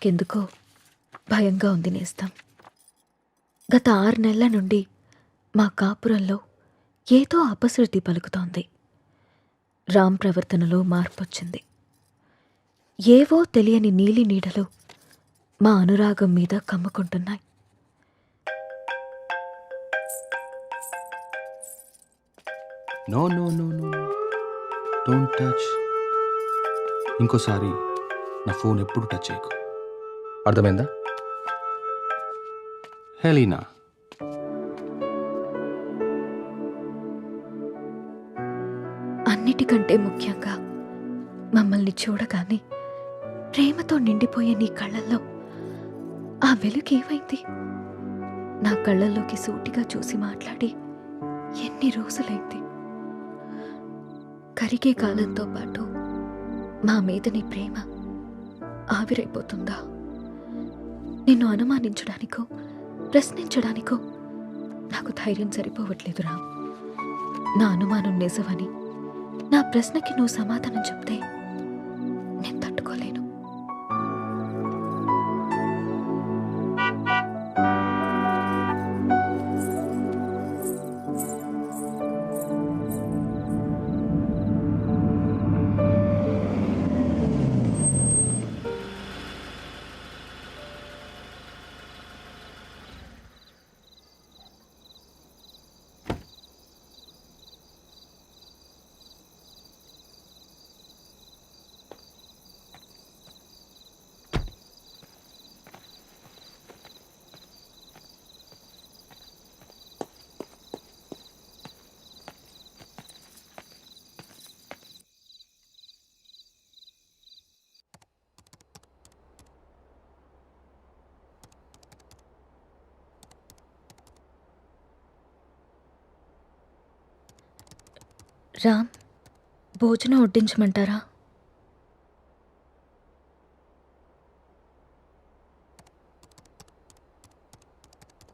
నాకెందుకో భయంగా ఉంది నేస్తం. గత 6 నెలల నుండి మా కాపురంలో ఏదో అపశృతి పలుకుతోంది. రామ్ ప్రవర్తనలో మార్పొచ్చింది. ఏవో తెలియని నీలి నీడలు మా అనురాగం మీద కమ్ముకుంటున్నాయి. No no no no don't touch. ఇంకోసారి నా ఫోన్ ఎప్పుడు టచ్ చేయకు, అర్థమైందా? హెలీనా, అన్నిటికంటే ముఖ్యంగా మమ్మల్ని చూడగానే ప్రేమతో నిండిపోయే నీ కళ్ళల్లో ఆ వెలుగు ఏమైంది? నా కళ్ళల్లోకి సూటిగా చూసి మాట్లాడి ఎన్ని రోజులైంది? కరిగే కాలంతో పాటు మా మీద నీ ప్రేమ ఆవిరైపోతుందా? నిన్ను అనుమానించడానికో ప్రశ్నించడానికో నాకు ధైర్యం సరిపోవట్లేదు రామ్. నా అనుమానం నిజమని, నా ప్రశ్నకి నువ్వు సమాధానం చెప్తే నేను తట్టుకోలేను. రామ్, భోజనం వడ్డించమంటారా?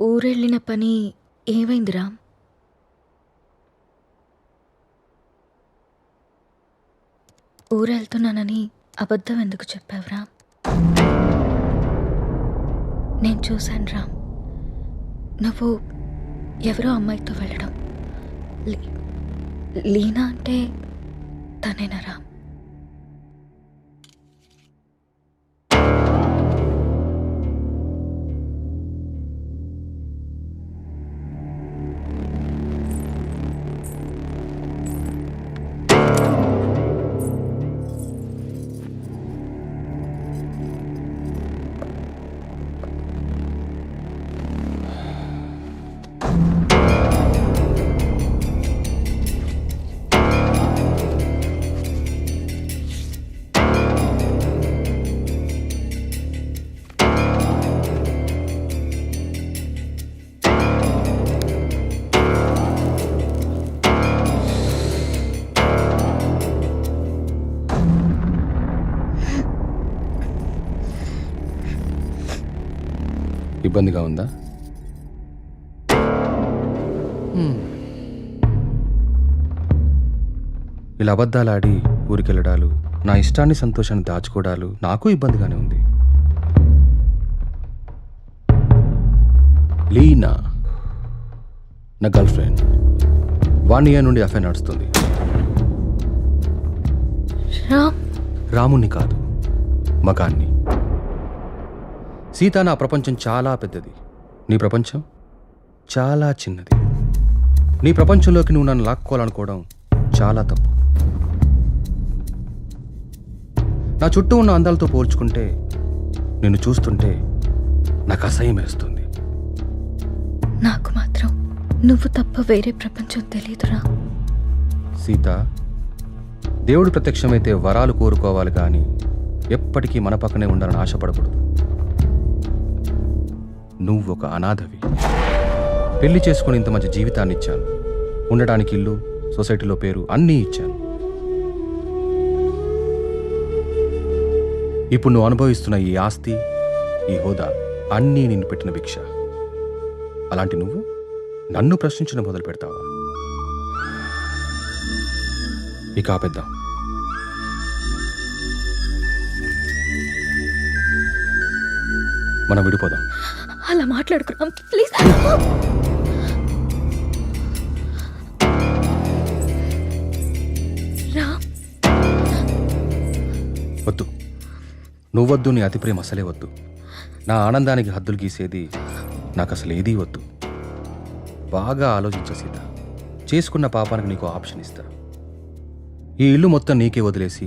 ఊరెళ్ళిన పని ఏమైంది రామ్? ఊరెళ్తున్నానని అబద్ధం ఎందుకు చెప్పావు రామ్? నేను చూశాను రామ్, నువ్వు ఎవరో అమ్మాయితో వెళ్ళడం. లీనా అంటే తనేనా రామ్? ఇబ్బందిగా ఉందా? ఇలా అబద్ధాలాడి ఊరికెళ్ళడాలు, నా ఇష్టాన్ని సంతోషాన్ని దాచుకోవడాలు నాకు ఇబ్బందిగానే ఉంది. లీనా నా గర్ల్ ఫ్రెండ్. 1 year నుండి అఫైర్ నడుస్తుంది. రాముణ్ణి కాదు, మగాన్ని. సీత, నా ప్రపంచం చాలా పెద్దది, నీ ప్రపంచం చాలా చిన్నది. నీ ప్రపంచంలోకి నువ్వు నన్ను లాక్కోవాలనుకోవడం చాలా తప్పు. నా చుట్టూ ఉన్న అందాలతో పోల్చుకుంటే నిన్ను చూస్తుంటే నాకు అసహ్యం వేస్తుంది. నాకు మాత్రం నువ్వు తప్ప వేరే ప్రపంచం తెలియదురా. సీత, దేవుడు ప్రత్యక్షమైతే వరాలు కోరుకోవాలి కానీ ఎప్పటికీ మన పక్కనే ఉండాలని ఆశపడకూడదు. నువ్వు ఒక అనాథవి. పెళ్లి చేసుకుని ఇంత మంచి జీవితాన్ని ఇచ్చాను, ఉండడానికి ఇల్లు, సొసైటీలో పేరు అన్నీ ఇచ్చాను. ఇప్పుడు నువ్వు అనుభవిస్తున్న ఈ ఆస్తి, ఈ హోదా అన్నీ నిన్ను పెట్టిన భిక్ష. అలాంటి నువ్వు నన్ను ప్రశ్నించడం మొదలు పెడతావా? ఇక ఆపేద్దాం. మనం విడిపోదాం. అలా మాట్లాడుకున్నాం ప్లీజ్. రామ్, వద్దు, నువ్వొద్దు, నీ అతి ప్రేమ అసలే వద్దు. నా ఆనందానికి హద్దులు గీసేది నాకు అసలు ఏదీ వద్దు. బాగా ఆలోచించ సీత. చేసుకున్న పాపానికి నీకు ఆప్షన్ ఇస్తా. ఈ ఇల్లు మొత్తం నీకే వదిలేసి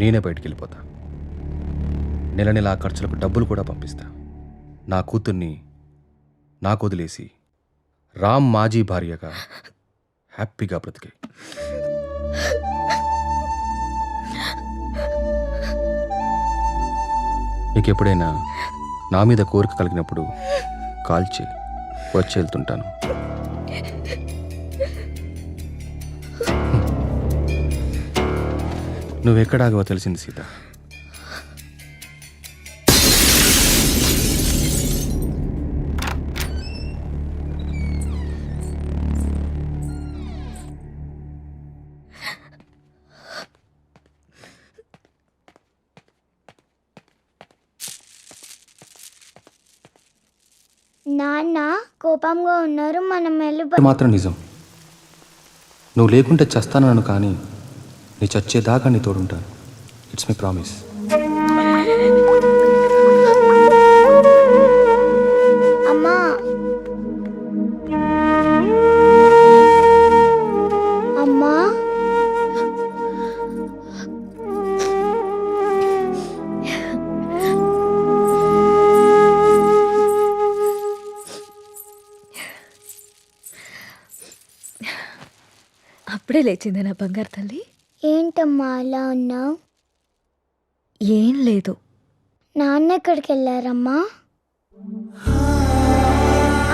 నేనే బయటికి వెళ్ళిపోతా. నెల నెల ఆ ఖర్చులకు డబ్బులు కూడా పంపిస్తా. నా కూతుర్ని నాకు వదిలేసి రామ్ మాజీ భార్యగా హ్యాపీగా బ్రతికే. నీకు ఎప్పుడైనా నా మీద కోరిక కలిగినప్పుడు కాల్ చేయి, వచ్చి వెళ్తుంటాను. నువ్వెక్కడాగో తెలిసింది సీత. నాన్న కోపంగా ఉన్నారు, మనం వెళ్ళి ఇది మాత్రం నిజం. నువ్వు లేకుంటే చస్తానను, కానీ నీ చచ్చేదాకా నీ తోడుంటాను. It's my promise. అమ్మా అమ్మా అప్పుడే లేచింది నా బంగారు తల్లి. ఏంటమ్మా అలా ఉన్నావు? ఏం లేదు. నాన్న ఎక్కడికి వెళ్ళారమ్మా?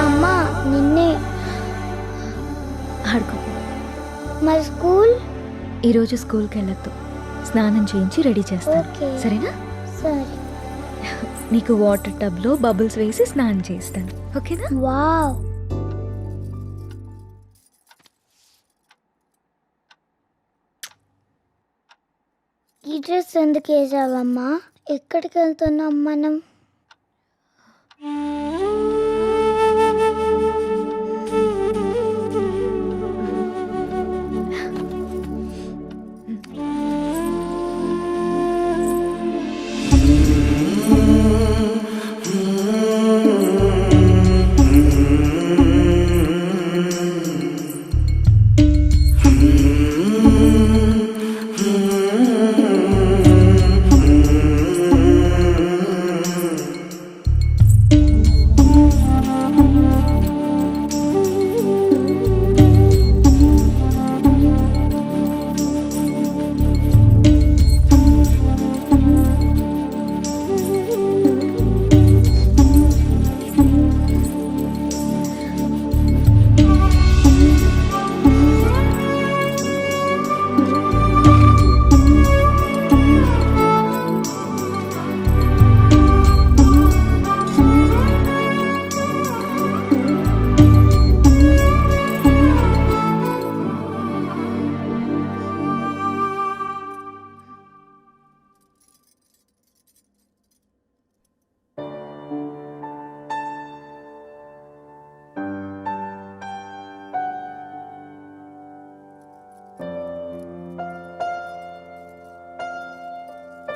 అమ్మా నిన్నే. ఆడుకో. మరి స్కూల్? ఈరోజు స్కూల్కి వెళ్ళొద్దు. స్నానం చేయించి రెడీ చేస్తాను, ఓకే. సరేనా? సరే. నీకు వాటర్ టబ్లో బబుల్స్ వేసి స్నానం చేస్తాను, ఓకేనా? వావ్. ఈ డ్రెస్ ఎందుకు వేసావమ్మా? ఎక్కడికి వెళ్తున్నాం మనం?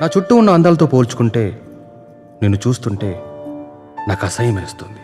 నా చుట్టూ ఉన్న అందాలతో పోల్చుకుంటే నిన్ను చూస్తుంటే నాకు అసహ్యం వేస్తుంది.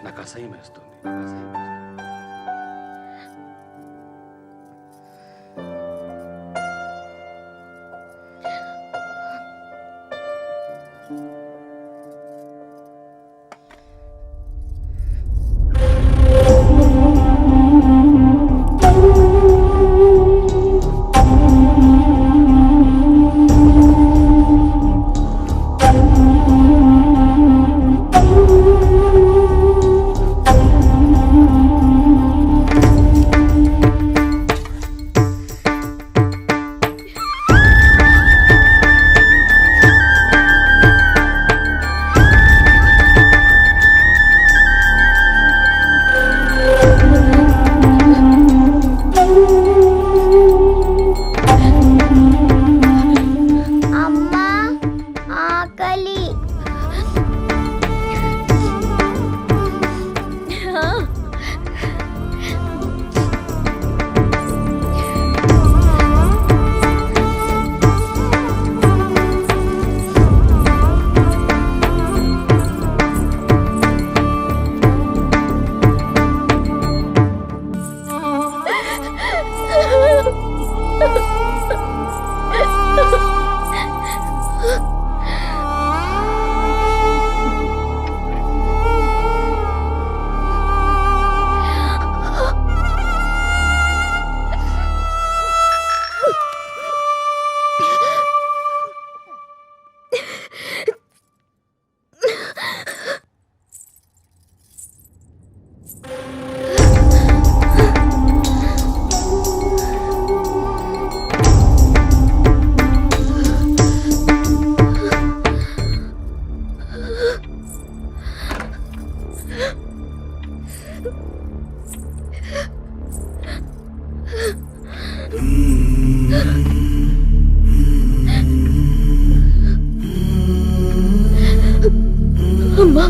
అమ్మా,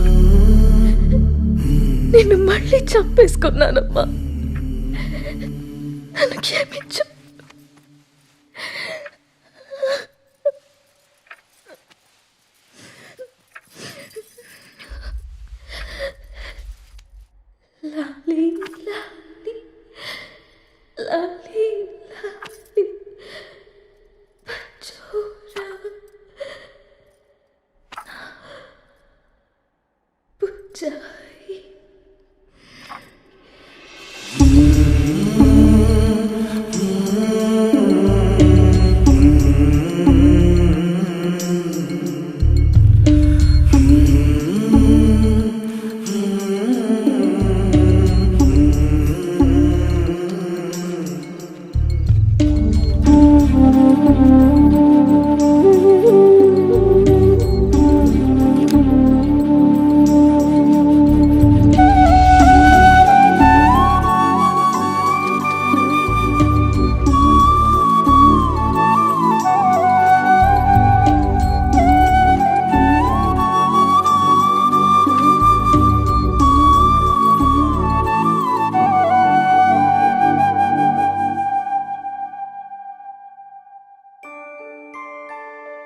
నిన్ను మళ్ళీ చంపేసుకున్నానమ్మా. నన్ను క్షమించు. లాలీ లాలీ లాలీ లాలీ పచోరా పుచ్చాయి.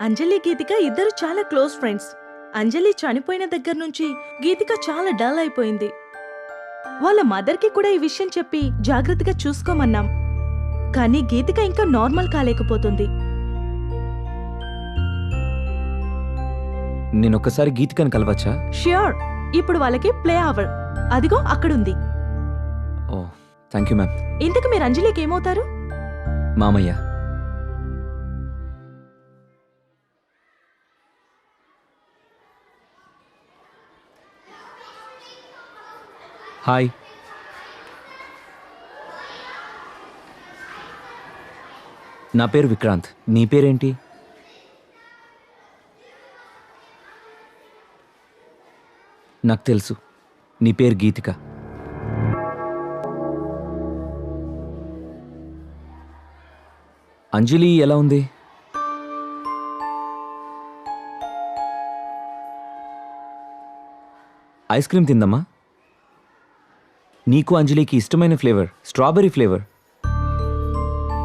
అంజలి గీతిక ఇద్దరు చాలా క్లోజ్ ఫ్రెండ్స్. అంజలి చనిపోయిన దగ్గర నుంచి గీతిక చాలా డల్ అయిపోయింది. వాళ్ళ మదర్కి కూడా ఈ విషయం చెప్పి జాగ్రత్తగా చూసుకోమన్నాం. కానీ గీతిక ఇంకా నార్మల్ కాలేకపోతుంది. నేనొక్కసారి గీతికని కలవచ్చా? ష్యూర్. ఇప్పుడు వాళ్ళకి ప్లే అవర్. అదిగో అక్కడుంది. ఓ థ్యాంక్ యూ మ్యామ్. ఇంతకు మీరు అంజలికి ఏమవుతారు? మామయ్య. హాయ్. నా పేరు విక్రాంత్. నీ పేరేంటి? నాకు తెలుసు, నీ పేరు గీతిక. అంజలి ఎలా ఉంది? ఐస్ క్రీమ్ తిందమ్మా. నీకు అంజలికి ఇష్టమైన ఫ్లేవర్ స్ట్రాబెర్రీ ఫ్లేవర్.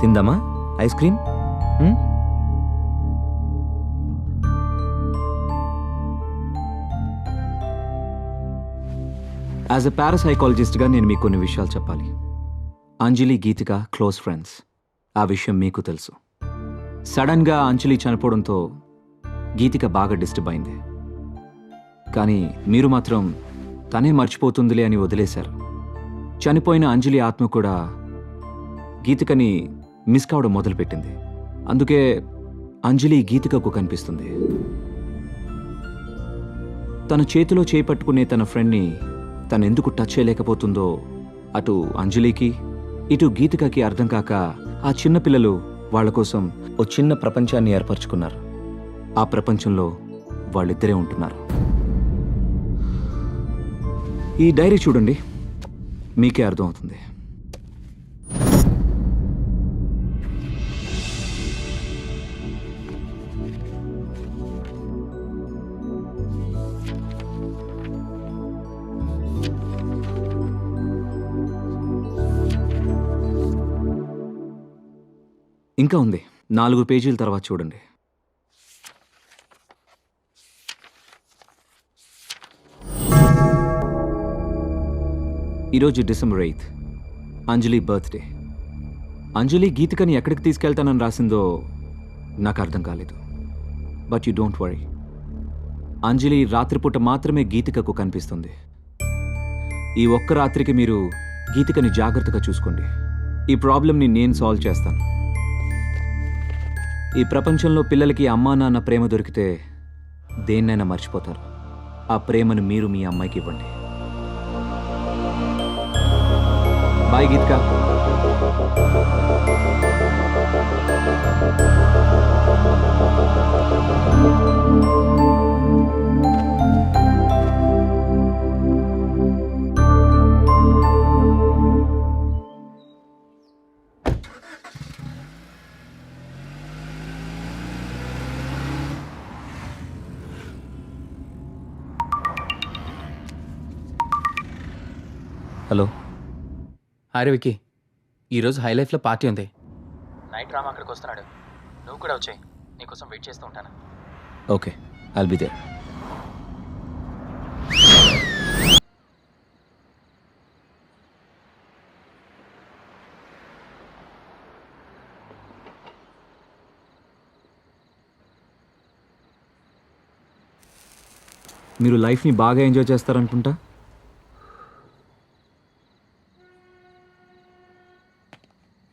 తిందామా ఐస్ క్రీమ్? యాజ్ ఎ పారాసైకాలజిస్ట్గా నేను మీకు కొన్ని విషయాలు చెప్పాలి. Anjali Geethika close friends. ఆ విషయం మీకు తెలుసు. సడన్గా అంజలి చనిపోవడంతో గీతిక బాగా డిస్టర్బ్ అయింది. కానీ మీరు మాత్రం తనే మర్చిపోతుందిలే అని వదిలేశారు. చనిపోయిన అంజలి ఆత్మ కూడా గీతికని మిస్ కావడం మొదలుపెట్టింది. అందుకే అంజలి గీతికకు కనిపిస్తుంది. తన చేతిలో చేపట్టుకునే తన ఫ్రెండ్ని తనెందుకు టచ్ చేయలేకపోతుందో అటు అంజలికి ఇటు గీతికకి అర్థం కాక ఆ చిన్న పిల్లలు వాళ్ళ కోసం ఓ చిన్న ప్రపంచాన్ని ఏర్పరచుకున్నారు. ఆ ప్రపంచంలో వాళ్ళిద్దరే ఉంటున్నారు. ఈ డైరీ చూడండి, మీకే అర్థమవుతుంది. ఇంకా ఉంది, 4 పేజీల తర్వాత చూడండి. ఈరోజు డిసెంబర్ 8th, అంజలి బర్త్డే. అంజలి గీతికని ఎక్కడికి తీసుకెళ్తానని రాసిందో నాకు అర్థం కాలేదు. బట్ యు డోంట్ వరీ, అంజలి రాత్రిపూట మాత్రమే గీతికకు కనిపిస్తుంది. ఈ ఒక్క రాత్రికి మీరు గీతికని జాగ్రత్తగా చూసుకోండి. ఈ ప్రాబ్లంని నేను సాల్వ్ చేస్తాను. ఈ ప్రపంచంలో పిల్లలకి అమ్మా నాన్న ప్రేమ దొరికితే దేన్నైనా మర్చిపోతారు. ఆ ప్రేమను మీరు మీ అమ్మాయికి ఇవ్వండి. బాయ్ గీతిక. హలో. అరే విక్కీ, ఈరోజు హై లైఫ్లో పార్టీ ఉంది. నైట్ రామ్ అక్కడికి వస్తున్నాడు, నువ్వు కూడా వచ్చాయి, నీకోసం వెయిట్ చేస్తూ ఉంటాను. Okay, I'll be there. మీరు లైఫ్ని బాగా ఎంజాయ్ చేస్తారనుకుంటా.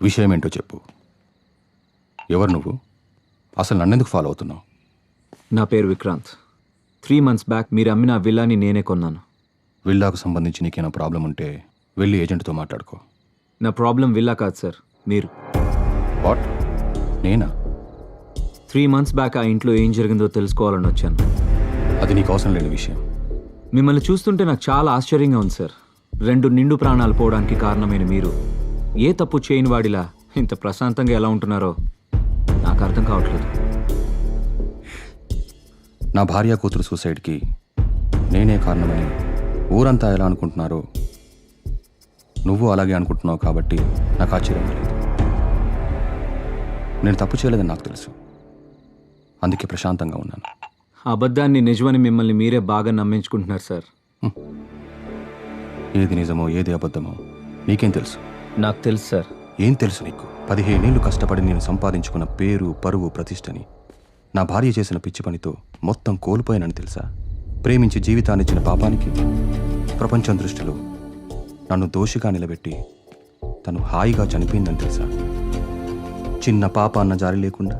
విషయం ఏంటో చెప్పు. ఎవరు నువ్వు? అసలు నన్నెందుకు ఫాలో అవుతున్నావు? నా పేరు విక్రాంత్. 3 months బ్యాక్ మీరు అమ్మిన ఆ విల్లాని నేనే కొన్నాను. విల్లాకు సంబంధించి నీకేమైనా ప్రాబ్లం ఉంటే వెళ్ళి ఏజెంట్తో మాట్లాడుకో. నా ప్రాబ్లం విల్లా కాదు సార్, మీరు. వాట్? నేనా? 3 months బ్యాక్ ఆ ఇంట్లో ఏం జరిగిందో తెలుసుకోవాలని వచ్చాను. అది నీకు అవసరం లేని విషయం. మిమ్మల్ని చూస్తుంటే నాకు చాలా ఆశ్చర్యంగా ఉంది సార్. 2 నిండు ప్రాణాలు పోవడానికి కారణమైన మీరు ఏ తప్పు చేయని వాడిలా ఇంత ప్రశాంతంగా ఎలా ఉంటున్నారో నాకు అర్థం కావట్లేదు. నా భార్య కూతురు సూసైడ్కి నేనే కారణమని ఊరంతా ఎలా అనుకుంటున్నారో నువ్వు అలాగే అనుకుంటున్నావు కాబట్టి నాకు ఆశ్చర్యం లేదు. నేను తప్పు చేయలేదని నాకు తెలుసు, అందుకే ప్రశాంతంగా ఉన్నాను. అబద్ధాన్ని నిజమని మిమ్మల్ని మీరే బాగా నమ్మించుకుంటున్నారు సార్. ఏది నిజమో ఏది అబద్ధమో నీకేం తెలుసు? నాకు తెలుసు సార్. ఏం తెలుసు నీకు? 15 ఏళ్ళు కష్టపడి నేను సంపాదించుకున్న పేరు, పరువు, ప్రతిష్టని నా భార్య చేసిన పిచ్చి పనితో మొత్తం కోల్పోయానని తెలుసా? ప్రేమించి జీవితాన్నిచ్చిన పాపానికి ప్రపంచం దృష్టిలో నన్ను దోషిగా నిలబెట్టి తను హాయిగా చనిపోయిందని తెలుసా? చిన్న పాప అన్న జారి లేకుండా,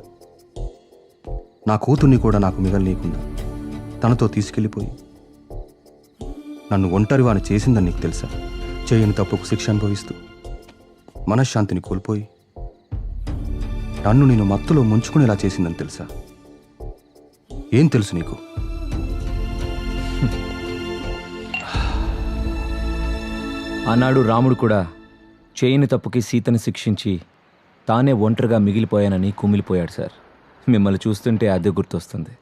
నా కూతుర్ని కూడా నాకు మిగలనీయకుండా తనతో తీసుకెళ్ళిపోయి నన్ను ఒంటరివాని చేసిందని నీకు తెలుసా? చేయని తప్పుకు శిక్ష అనుభవిస్తూ మనశ్శాంతిని కోల్పోయి నన్ను నేను మత్తులో ముంచుకునేలా చేసిందని తెలుసా? ఏం తెలుసు నీకు? ఆనాడు రాముడు కూడా చేయని తప్పుకి సీతని శిక్షించి తానే ఒంటరిగా మిగిలిపోయానని కుమిలిపోయాడు సార్. మిమ్మల్ని చూస్తుంటే అదే గుర్తొస్తుంది.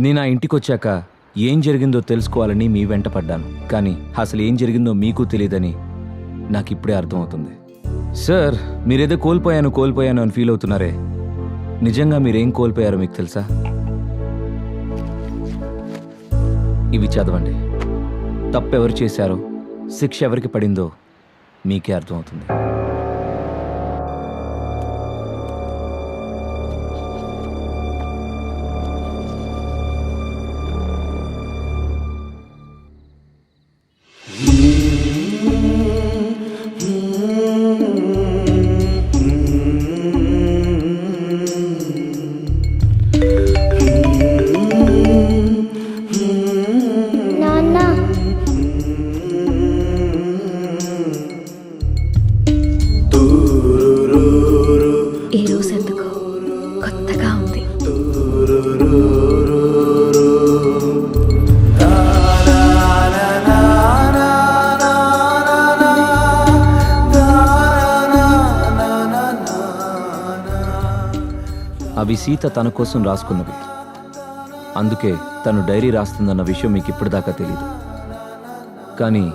నేను ఆ ఇంటికి వచ్చాక ఏం జరిగిందో తెలుసుకోవాలని మీ వెంట పడ్డాను, కానీ అసలు ఏం జరిగిందో మీకు తెలియదని నాకు ఇప్పుడే అర్థమవుతుంది. సార్, మీరేదో కోల్పోయాను అని ఫీల్ అవుతున్నారే, నిజంగా మీరేం కోల్పోయారో మీకు తెలుసా? ఇవి చదవండి. తప్పెవరు చేశారో, శిక్ష ఎవరికి పడిందో మీకే అర్థమవుతుంది. నాన్న ఈ రోజు ఎందుకో కొత్తగా ఉంది. అవి సీత తన కోసం రాసుకున్నవి, అందుకే తను డైరీ రాస్తుందన్న విషయం మీకు ఇప్పటిదాకా తెలీదు. కానీ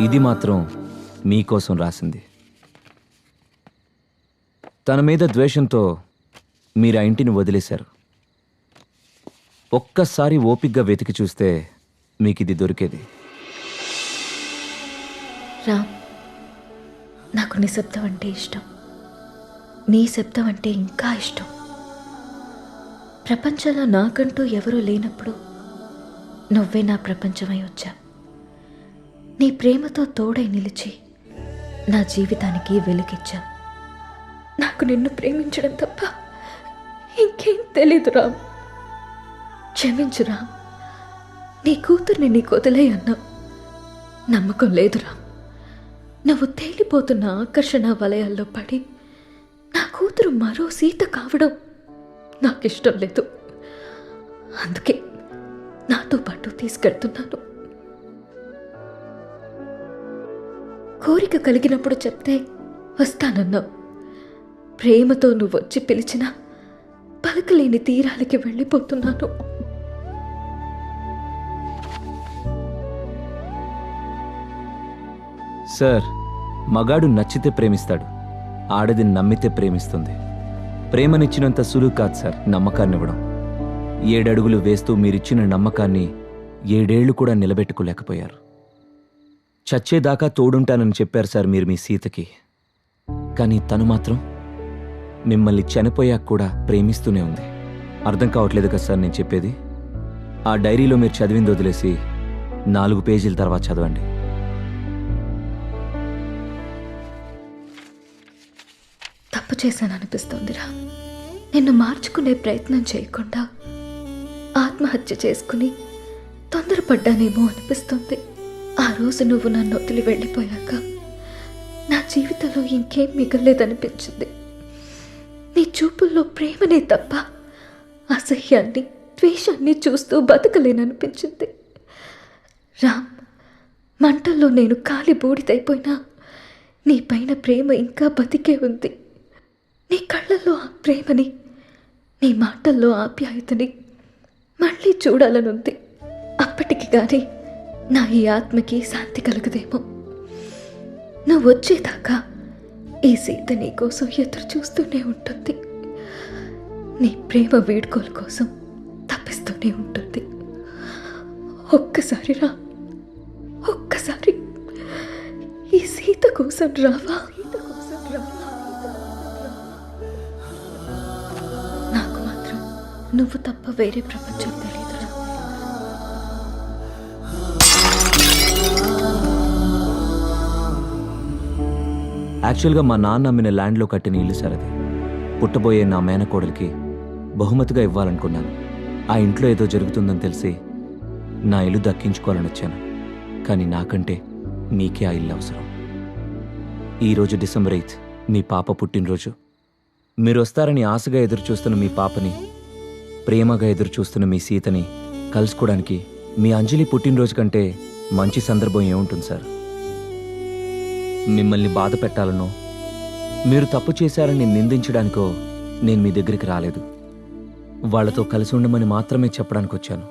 ఇది మాత్రం మీకోసం రాసింది. తన మీద ద్వేషంతో మీరు ఆ ఇంటిని వదిలేశారు. ఒక్కసారి ఓపిగ్గా వెతికి చూస్తే మీకు ఇది దొరికేది. రామ్, నాకు నిశ్శబ్దం అంటే ఇష్టం. నీ శబ్దం అంటే ఇంకా ఇష్టం. ప్రపంచంలో నాకంటూ ఎవరూ లేనప్పుడు నువ్వే నా ప్రపంచమై వచ్చా. నీ ప్రేమతో తోడై నిలిచి నా జీవితానికి వెలుగిచ్చా. నాకు నిన్ను ప్రేమించడం తప్ప ఇంకేం తెలీదు రామ్. క్షమించు రామ్. నీ కూతుర్ని నీకు వదిలే అన్నావు. నమ్మకం లేదు రామ్. నువ్వు తేలిపోతున్న ఆకర్షణ వలయాల్లో పడి నా కూతురు మరో సీత కావడం నాకిష్టం లేదు. అందుకే నాతో పాటు తీసుకెళ్తున్నాను. కోరిక కలిగినప్పుడు చెప్తే వస్తానన్నావు. ప్రేమతో నువ్వు వచ్చి పిలిచినా పలకలేని తీరాలకి వెళ్ళిపోతున్నాను. సార్, మగాడు నచ్చితే ప్రేమిస్తాడు, ఆడది నమ్మితే ప్రేమిస్తుంది. ప్రేమనిచ్చినంత సులువు కాదు సార్ నమ్మకాన్ని ఇవ్వడం. 7 అడుగులు వేస్తూ మీరిచ్చిన నమ్మకాన్ని 7 ఏళ్లు కూడా నిలబెట్టుకోలేకపోయారు. చచ్చేదాకా తోడుంటానని చెప్పారు సార్ మీరు మీ సీతకి. కానీ తను మాత్రం మిమ్మల్ని చనిపోయాక కూడా ప్రేమిస్తూనే ఉంది. అర్థం కావట్లేదు కదా సార్ నేను చెప్పేది? ఆ డైరీలో మీరు చదివింది వదిలేసి 4 పేజీల తర్వాత చదవండి. తప్పు చేశాను అనిపిస్తోందిరా. నిన్ను మార్చుకునే ప్రయత్నం చేయకుండా ఆత్మహత్య చేసుకుని తొందరపడ్డానేమో అనిపిస్తుంది. ఆ రోజు నువ్వు నన్ను వదిలి వెళ్ళిపోయాక నా జీవితంలో ఇంకేం మిగలేదనిపించింది. నీ చూపుల్లో ప్రేమనే తప్ప అసహ్యాన్ని, ద్వేషాన్ని చూస్తూ బతకలేననిపించింది. రామ్, మంటల్లో నేను కాలి బూడిదైపోయినా నీ పైన ప్రేమ ఇంకా బతికే ఉంది. నీ కళ్ళల్లో ఆ ప్రేమని, నీ మాటల్లో ఆప్యాయతని మళ్ళీ చూడాలనుంది. అప్పటికి కానీ నా ఈ ఆత్మకి శాంతి కలగదేమో. నువ్వు వచ్చేదాకా ఈ సీత నీ కోసం ఎదురు చూస్తూనే ఉంటుంది. నీ ప్రేమ వీడ్కోలు కోసం తప్పిస్తూనే ఉంటుంది. ఒక్కసారి రా, ఒక్కసారి ఈ సీత కోసం రావా? నాకు మాత్రం నువ్వు తప్ప వేరే ప్రపంచం తెలియదురా. యాక్చువల్గా మా నాన్న అమ్మిన ల్యాండ్లో కట్టిన ఇల్లు సార్ అది. పుట్టబోయే నా మేనకోడలికి బహుమతిగా ఇవ్వాలనుకున్నాను. ఆ ఇంట్లో ఏదో జరుగుతుందని తెలిసి నా ఇల్లు దక్కించుకోవాలని వచ్చాను. కానీ నాకంటే మీకే ఆ ఇల్లు అవసరం. ఈరోజు డిసెంబర్ 8 మీ పాప పుట్టినరోజు. మీరు వస్తారని ఆశగా ఎదురు చూస్తున్న మీ పాపని, ప్రేమగా ఎదురు చూస్తున్న మీ సీతని కలుసుకోవడానికి మీ అంజలి పుట్టినరోజు కంటే మంచి సందర్భం ఏముంటుంది సార్? మిమ్మల్ని బాధ పెట్టాలనో, మీరు తప్పు చేశారని నిందించడానికో నేను మీ దగ్గరికి రాలేదు. వాళ్లతో కలిసి ఉండమని మాత్రమే చెప్పడానికి వచ్చాను.